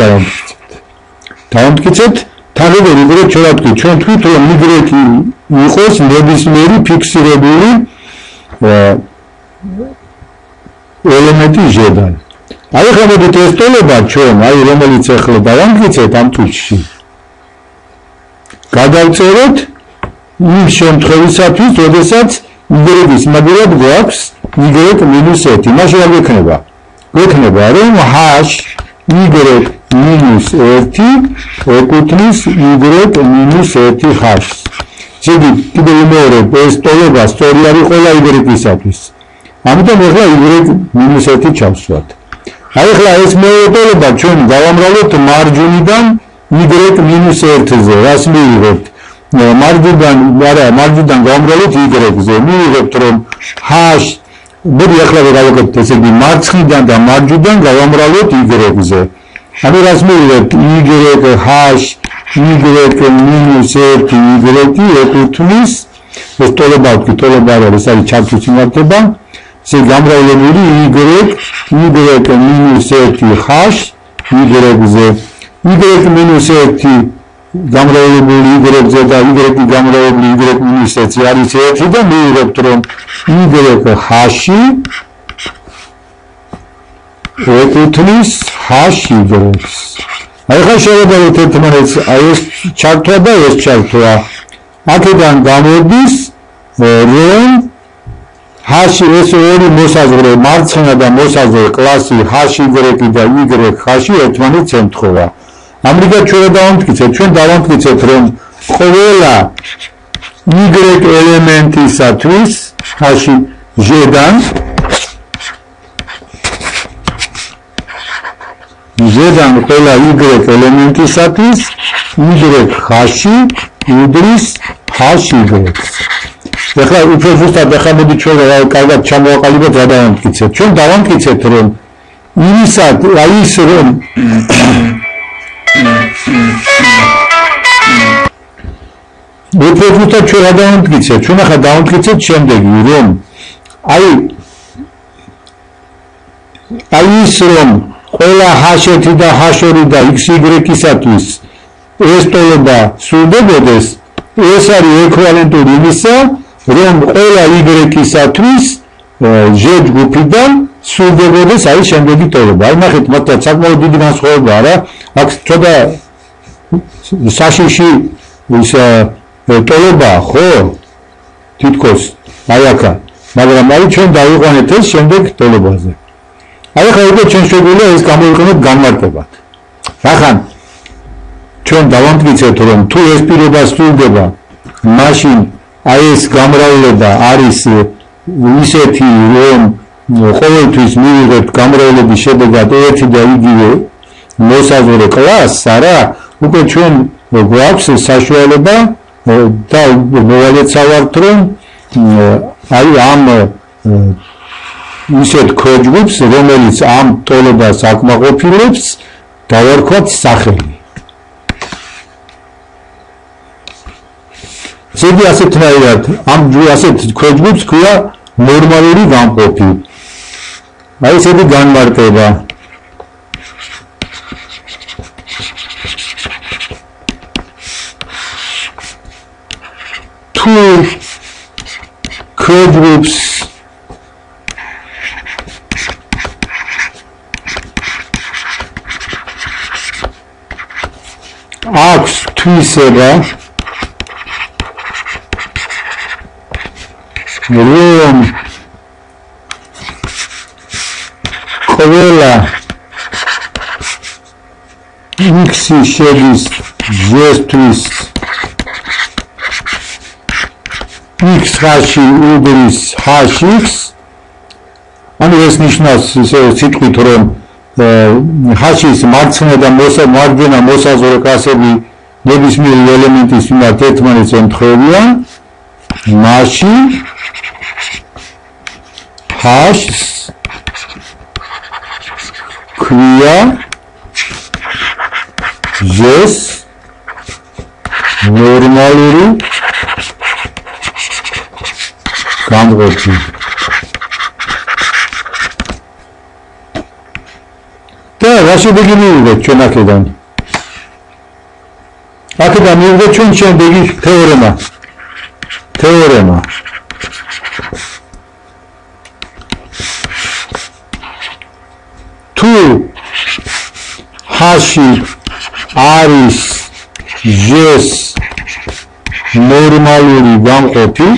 დავამტკიცეთ. თავიდან უბრალოდ ჩვენ ვთქვით, ჩვენ თვით რომ Y იყოს ნებისმიერი ფიქსირებული ელემენტი J-დან. აი ახლა მოდით ეს ტოლება ჩვენ, აი რომელიც ახლა დავამტკიცეთ ამ თვითში. გადავწეროთ იმ შემთხვევისათვის, როდესაც Y-ის მაგალითად გვაქვს Y-1. მაშინ რა გვექნება? გვექნება რომ H Y-1 ეკუთვნის Y-1 ხაშს. შედი კიდევ მეორე ეს ტოლება სწორი არის ყველა Y-ისათვის. ამიტომ ახლა Y-1 ჩავსვათ. აი ახლა ეს მეორე ტოლება ჩვენ გავამრავლოთ მარჯვნიდან Y-1-ზე. რას მივიღებთ? მარჯვნიდან გავამრავლოთ Y-ზე. მივიღებთ რომ H მოდი ახლა გავაკეთოთ ესე იგი მარცხნიდან და მარჯვნიდან გავამრავლოთ Y-ზე. ანუ რას მივიღებთ? Y-H Y-1 Y ეკუთვნის ეს ტოლება არის ჩარჩო სიმართლება. ესე გამრავლებული Y-1 ხაშ Y-ზე. Y-1 გამრავლებული Y-ზე და Y გამრავლებული Y-1 არის ერთი და მივიღებთ რომ Y-ხაში ეკუთვნის H-Y-ს. აი ხა შევადაროთ ერთმანეთს აი ეს ჩართვა და ეს ჩართვა. აქედან გამოდის რომ H ეს ორი მოსაზღვრე მარცხენა და მოსაზღვრე კლასი H-Y და Y-ხაში ერთმანეთს ემთხვევა. ამრიგად ჩვენ დავამტკიცეთ რომ ყველა Y ელემენტისათვის H-J-დან J-დან ყველა Y ელემენტისათვის Y-ხაში უდრის H-Y-ს. ეხლა უფრო ზუსტად ახლა მოდი ჩვენ კარგად ჩამოვაყალიბოთ რა დავამტკიცეთ. ჩვენ დავამტკიცეთ რომ იმისად აი ის რომ უფრო ზუსტად ჩვენ რა დავამტკიცეთ? ჩვენ ახლა დავამტკიცეთ შემდეგი, რომ აი ის რომ ყველა H1 და H2 და XY-ისათვის ეს ტოლობა სრულდებოდეს, ეს არის ეკვივალენტური იმისა, რომ ყველა Y-ისათვის Z ჯგუფიდან სრულდებოდეს აი შემდეგი ტოლობა. აი ნახეთ, მაგათ საკმაოდ დიდი განსხვავებაა რა. აქ ცოტა საშიში ის ტოლობაა, ხო? თითქოს აი აქა. მაგრამ აი ჩვენ დავიყვანეთ ეს შემდეგ ტოლობაზე. აი ახლა უკვე ჩვენ შეგვიძლია ეს გამოვიყენოთ განმარტებად. რახან ჩვენ დავამტკიცეთ, რომ თუ ეს პირობა სრულდება, მაშინ აი ეს გამრავლება არის ისეთი, რომ ყოველთვის მივიღებთ გამრავლების შედეგად ერთი და იგივე მოსაზღვრე კლასს, არა? უკვე ჩვენ გვაქვს საშუალება და მოვალეცავართ, რომ აი ამ ისეთ ქოჯგუფს, რომელიც ამ ტოლობას აკმაყოფილებს, დავარქვათ სახელი. ზეგი ასეთნაირად ამ ასეთ ქოჯგუფს ქვია ნორმალური გამყოფი. აი ესეთი განმარტება. თუ ქოჯგუფს აქვს თვისება, რომ ყველა X-ი შედის Z-თვის X-ში უდრის H-ს, ანუ ეს ნიშნავს სიტყვით, რომ H-ის მარცხენა და მარჯვენა მოსაზღვრე კლასები ნებისმიერი ელემენტის მიმართ ერთმანეთს ემთხვევიან, მაშინ H-ს ქვია Z-ს ნორმალური გამყოფი. და რა შედეგი მივიღეთ ჩვენ აქედან? აქედან მივიღეთ ჩვენ შემდეგი თეორემა. თუ H-ი არის Z-ს ნორმალური გამყოფი,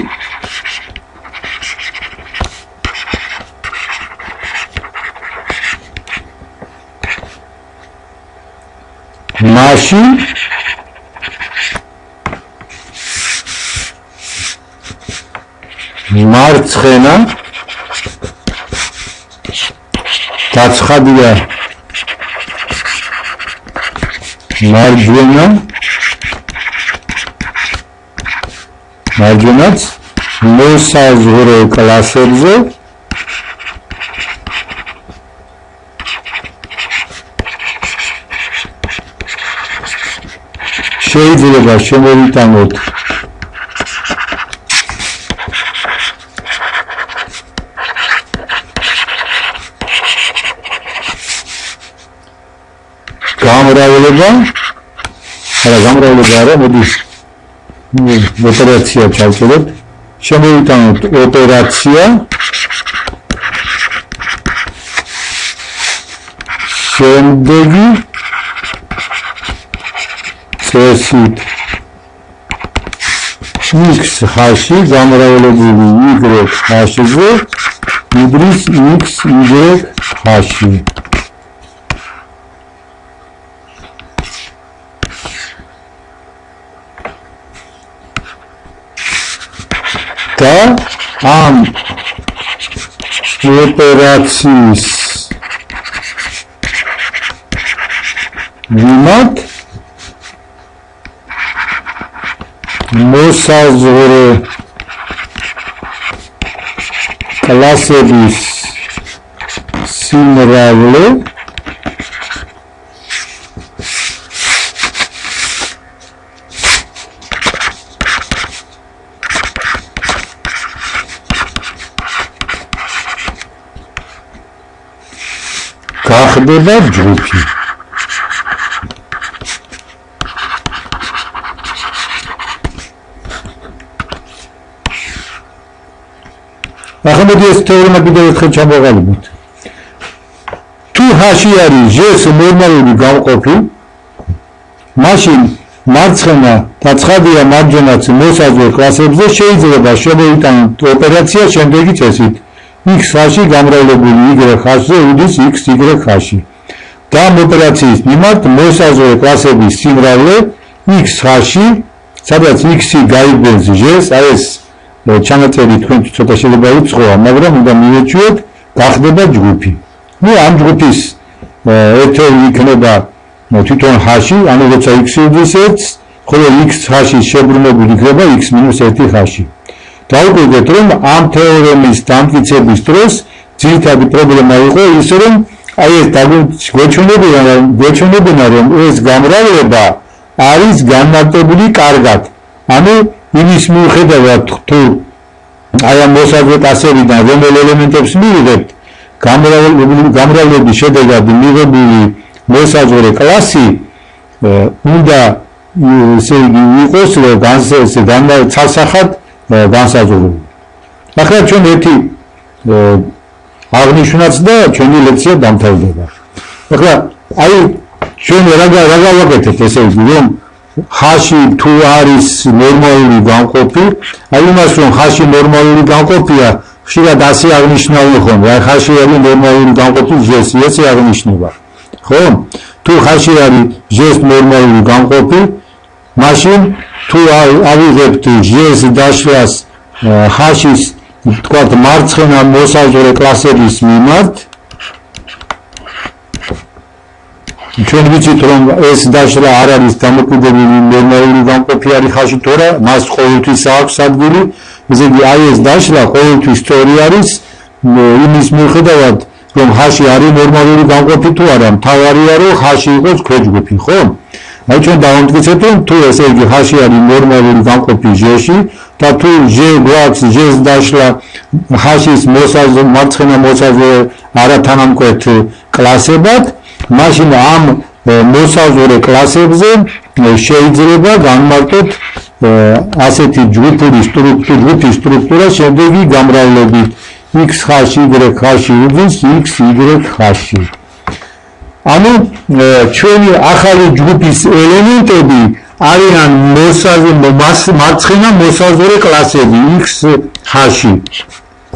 მაშინ მარცხენა დაცხადია მარჯვენაც მოსაზღვრე კლასებზე შეიძლება შემოვიტანოთ გამრავლება, არა, მოდის ოპერაცია ჩავწეროთ, შემოვიტანოთ ოპერაცია, შემდეგი წესით X-H-ი გამრავლებული Y-H-ზე უდრის XY-H-ი. და ამ ოპერაციის მიმართ მოსაზღვრე კლასების სიმრავლე გახდება ჯგუფი. ახლა მოდი ეს თეორემა კიდევ ერთხელ ჩამოვაყალიბოთ. თუ H-ი არის J-ს ნორმალური გამყოფი, მაშინ მარცხენა და ცხადია მარჯვენაც მოსაზღვრე კლასებზე შეიძლება შევიტანოთ ოპერაცია შემდეგი წესით: x-H-ი გამრავლებული y-H-ზე უდის x-y-H-ი. და ამ ოპერაციის მიმართ მოსაზღვრე კლასების სიმრავლე x-H-ი, სადაც x-ი გაიგებს J-ს, აი ეს ჩანაწერი თქვენ ცოტა შეიძლება უცხოა, მაგრამ უნდა მივეჩვიოთ, გახდება ჯგუფი. ნუ ამ ჯგუფის ერთეული იქნება თვითონ H-ი, ანუ როცა x-ი უდის 1-ს, ხოლო x-H-ის შებრუნებული იქნება x-1-H-ი. დავუკვირდეთ, რომ ამ თეორემის დამტკიცების დროს ძირითადი პრობლემა იყო ის, რომ აი ეს გვეჩვენებინა, რომ ეს გამრავლება არის განმარტებული კარგად. ანუ იმის მიუხედავად, თუ აი ამ მოსაზღვრე კლასებიდან რომელ ელემენტებს მივიღებთ, გამრავლების შედეგად მიღებული მოსაზღვრე კლასი უნდა ესე იგი იყოს ცალსახად განსაზღვრული. ახლა ჩვენ ერთი აღნიშნაც და ჩვენი ლექცია დამთავრდება. ახლა აი ჩვენ რა გავაკეთეთ, ესე იგი, რომ H-ი თუ არის ნორმალური გამყოფი, აი იმას რომ H-ი ნორმალური გამყოფია, ხშირად ასე აღნიშნავენ ხოლმე, აი H-ი არის ნორმალური გამყოფი J-ს, ესე აღნიშნება. ხო? თუ H-ი არის J-ს ნორმალური გამყოფი, მაშინ თუ ავიღებთ J-ს დაშლას H-ის თქვათ მარცხენა მოსაზღვრე კლასების მიმართ, ჩვენ ვიცით რომ ეს დაშლა არ არის დამოკიდებული ნორმალური გამყოფი არის H-ი თორა, მას ყოველთვის აქვს ადგილი, ესე იგი აი ეს დაშლა ყოველთვის სწორი არის იმის მიუხედავად, რომ H-ი არის ნორმალური გამყოფი თუ არა, მთავარია რომ H-ი იყოს ქვეჯგუფი, ხო? აი ჩვენ დავამტკიცეთ, რომ თუ ესე იგი H-ი არის ნორმალური გამყოფი J-ში და თუ J გვაქვს J-ს დაშლა H-ის მარცხენა მოსაზღვრე არათანამკვეთ კლასებად, მაშინ ამ მოსაზღვრე კლასებზე შეიძლება განმარტოთ ასეთი ჯგუფის სტრუქტურა შემდეგი გამრავლებით x-H, y-H უდის x-y-H-ი. ანუ ჩვენი ახალი ჯგუფის ელემენტები არიან მარცხენა მოსაზღვრე კლასები x-H-ი.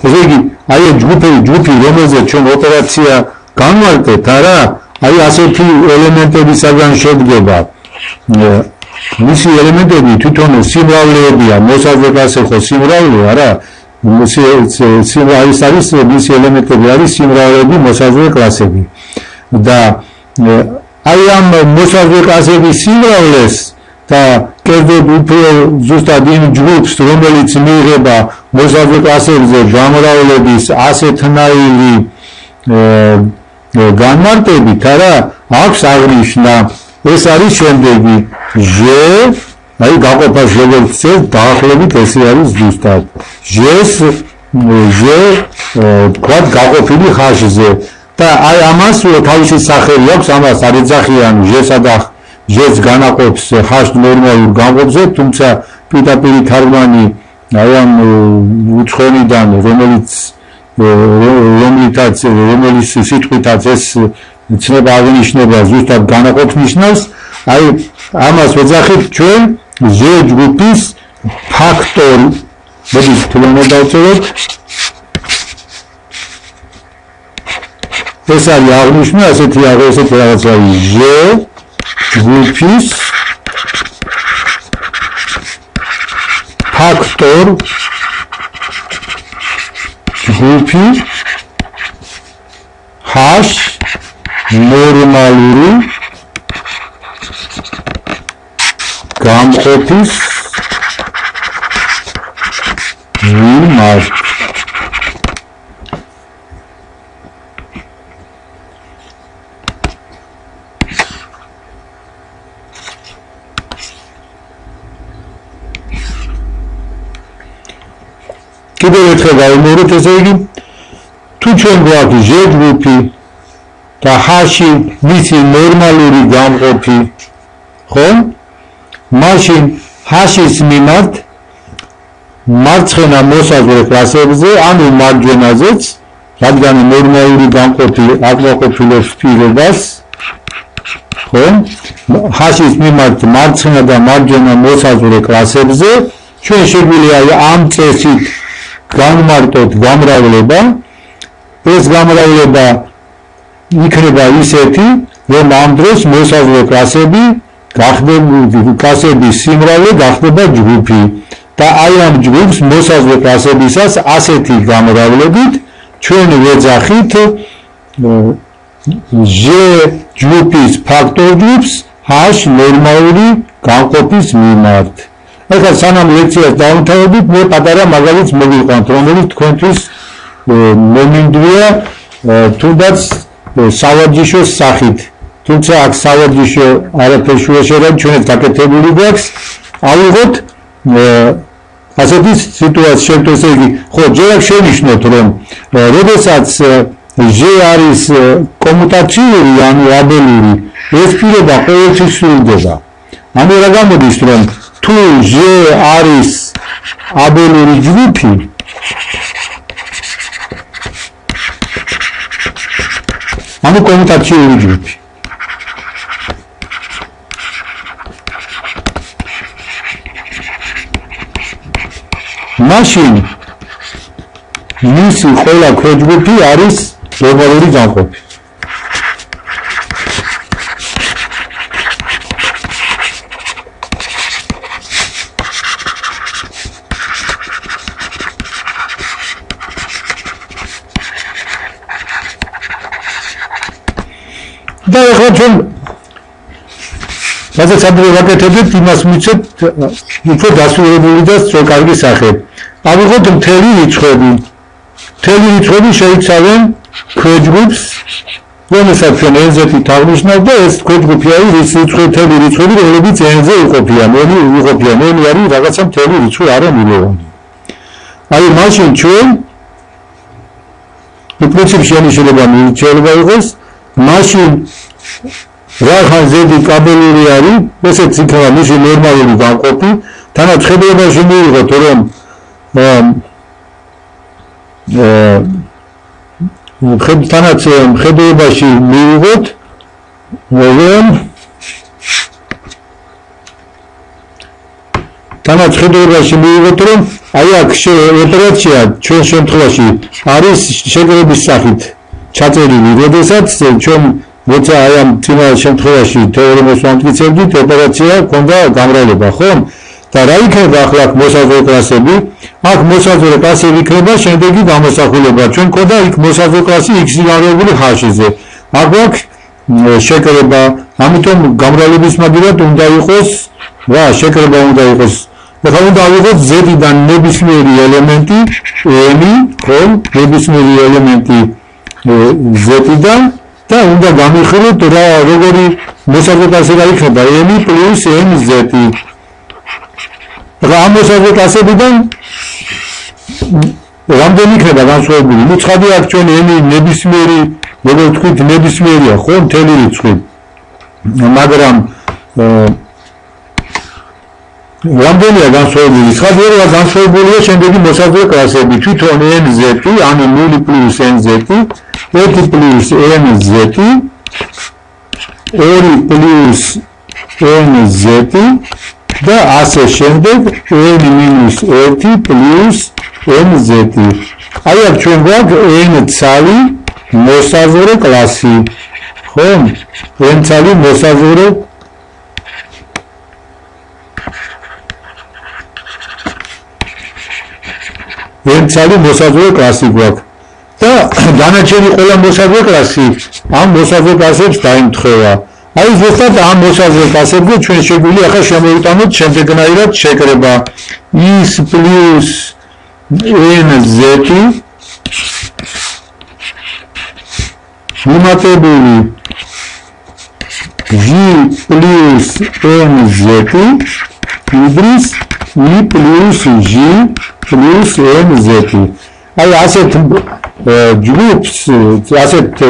ესე იგი, აი ჯგუფი, რომელზეც ჩვენ ოპერაცია განვარტეთ, არა, აი ასეთი ელემენტებისაგან შედგება. მისი ელემენტები თვითონ სიმრავლეებია, მოსაზღვრე კლასი ხო სიმრავლე, არა? არის მისი ელემენტები არის სიმრავლეები, მოსაზღვრე კლასები. და აი ამ მოსაზღვრე კლასების სიმრავლეს და კერძოდ უფრო ზუსტად იმ ჯგუფს, რომელიც მიიღება მოსაზღვრე კლასებზე გამრავლების ასეთნაირი განმარტებით, არა, აქვს აღნიშნა. ეს არის შემდეგი J, აი გაყოფას როგორც წელს დაახლოებით ესე არის ზუსტად. J თქვათ გაყოფილი H-ზე და აი ამას თავისი სახელი აქვს, ამას არ ეძახიან J-სა და J-ს განაყოფს H ნორმალურ გამყოფზე, თუმცა პირდაპირ თარგმანი აი ამ უცხოენიდან რომელიც სიტყვითაც ეს ცნება აღნიშნება ზუსტად განაყოფს ნიშნავს, აი ამას ვეძახით ჩვენ J ჯგუფის ფაქტორი. მოდი თლიანად დავწეროთ. ეს არის აღნიშნა, ასეთი რაღაცა J ჯგუფის ფაქტორ ჯგუფი H ნორმალური გამყოფის მიმართ. კიდევ ერთხელ გავიმეორებთ, ესე იგი, თუ ჩვენ გვაქვს J ჯგუფი და h-ში მისი ნორმალური გამყოფი, ხო? მაშინ h-ის მიმართ მარცხენა მოსაზღვრე კლასებზე, ანუ მარჯვენაზეც, რადგან ნორმალური გამყოფი აკმაყოფილებს პირობას, ხო? h-ის მიმართ მარცხენა და მარჯვენა მოსაზღვრე კლასებზე, ჩვენ შეგვიძლია ამ წესით განმარტოთ გამრავლება. ეს გამრავლება იქნება ისეთი, რომ ამ დროს მოსაზღვრე კლასების სიმრავლე გახდება ჯგუფი და აი ამ ჯგუფს მოსაზღვრე კლასებისას ასეთი გამრავლებით ჩვენ ვეძახით ჟ ჯგუფის ფაქტორ ჯგუფს h ნორმალური გამყოფის მიმართ. ახლა სანამ ლექციას დავამთავრებთ, მე პატარა მაგალითს მოგიყვანთ, რომელიც თქვენთვის მომინდვია თუნდაც სავარჯიშოს სახით. თუმცა აქ სავარჯიშო არაფერს შეერჩება, ჩვენს გაკეთებული გვაქვს. ავიღოთ ასეთი სიტუაცია შემთხვევაში, იგი ხო ჯერ აქ შევნიშნოთ, რომ როდესაც ჟ არის კომუტაციური, ანუ აბელური, ეს პირობა ყოველთვის სრულდება. ანუ რა გამოდის, რომ თუ ჟ არის აბელური ჯგუფი, ანუ კომუტაციური ჯგუფი. მაშინ მისი ყველა ქვეჯგუფი არის ნორმალური გამყოფი. და ახლა ჩვენ რასაც ადრე ვაკეთებთ, იმას მიცეთ უფრო დასრულებული და სწორკარგი სახე. ავიღოთ მთელი რიცხვები. მთელი რიცხვები შეიცავენ ქვეჯგუფს, რომელსაც ჩვენ n-ით აღნიშნავთ და ეს ქვეჯგუფი არის მთელი რიცხვები, რომლებიც n-ზე იყოფიან. n არის რაღაცა მთელი რიცხვი, არა მილიონი. აი მაშინ ჩვენ პრინციპში შეიძლება მივიწერება იყოს, მაშინ რახან ზედი კაბელური არის, ესეც იქნება მისი ნორმალური გამყოფი, თანაც ხედავაში მივიღოთ, რომ თანაც ხედავაში მივიღოთ, რომ აი აქ ოპერაცია ჩვენ შემთხვევაში არის შეკრების სახით ჩაწერილი, როდესაც ჩვენ როცა აი ამ წინა შემთხვევაში თეორემას ვამტკიცებდით, ოპერაცია ჰქონდა გამრავლება, ხო? და რა იქნება ახლა აქ მოსაზღვრე კლასები? აქ მოსაზღვრე კლასები იქნება შემდეგი გამოსახულება. ჩვენ ჰქონდა იქ მოსაზღვრე კლასი x-ი გამრავლებული h-ზე. აქ გვაქვს შეკრება, ამიტომ გამრავლების მაგივრად უნდა იყოს, შეკრება უნდა იყოს. ახლა უნდა ავიღოთ z-დან ნებისმიერი ელემენტი n, ხო? ნებისმიერი ელემენტი z-დან და უნდა გამიხილოთ რა როგორი მოსაზღვრე კლასი რა იქნება n plus nz. რა ამ მოსაზღვრე კლასებიდან რამდენი იქნება განსხვავებული? ნუ ცხადი აქ ჩვენ n ნებისმიერი, როგორ ვთქვით, ნებისმიერია, ხო, მთელი რიცხვი. მაგრამ რამდენია განსხვავებული? ცხადია რომ განსხვავებულია შემდეგი მოსაზღვრე კლასები. თვითონ nz, ანუ 0 plus nz, 1 plus nz, 2 plus nz და ასე შემდეგ n minus 1 plus nz. აი აქ ჩვენ გვაქვს n ცალი მოსაზღვრე კლასი, ხო? n ცალი მოსაზღვრე n-ცალი მოსაზღვრე კლასი გვაქვს და დანარჩენი ყველა მოსაზღვრე კლასი ამ მოსაზღვრე კლასებს დაიმთხევა. აი ზუსტად ამ მოსაზღვრე კლასებზე ჩვენ შეგვიძლია ახლა შემოვიტანოთ შემდეგნაირად შეკრება is plus nz მიმატებული g plus nz უდრის i plus g plus nz. აი ასეთ ჯგუფს, ასეთ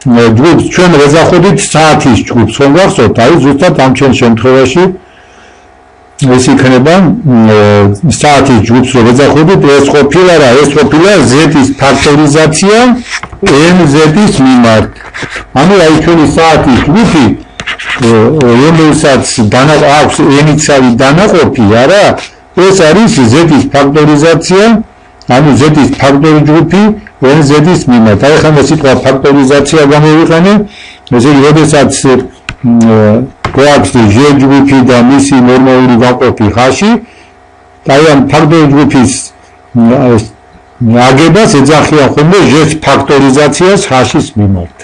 ჯგუფს ჩვენ ვეძახოდით საათის ჯგუფს, რომ გახსოვთ, აი ზუსტად ამ ჩვენ შემთხვევაში ეს იქნება საათის ჯგუფს რომ ვეძახოდით, ეს ყოფილა რა, ეს ყოფილა z-ის ფაქტორიზაცია n-z-ის მიმართ. ანუ აი ჩვენი საათის ჯგუფი რომელსაც აქვს n-იცავი დანაყოფი, არა, ეს არის z-ის ფაქტორიზაცია, ანუ z-ის ფაქტორი ჯგუფი n-z-ის მიმართ. აი ხან სიტყვა ფაქტორიზაცია გამოვიყენე, ესე იგი, როდესაც გვაქვს ჟ ჯგუფი და მისი ნორმალური გაყოფი ხ-ში, აი ამ ფაქტორი ჯგუფის აგებას ეძახიან ხოლმე ჟ-ის ფაქტორიზაციას ხ-შის მიმართ.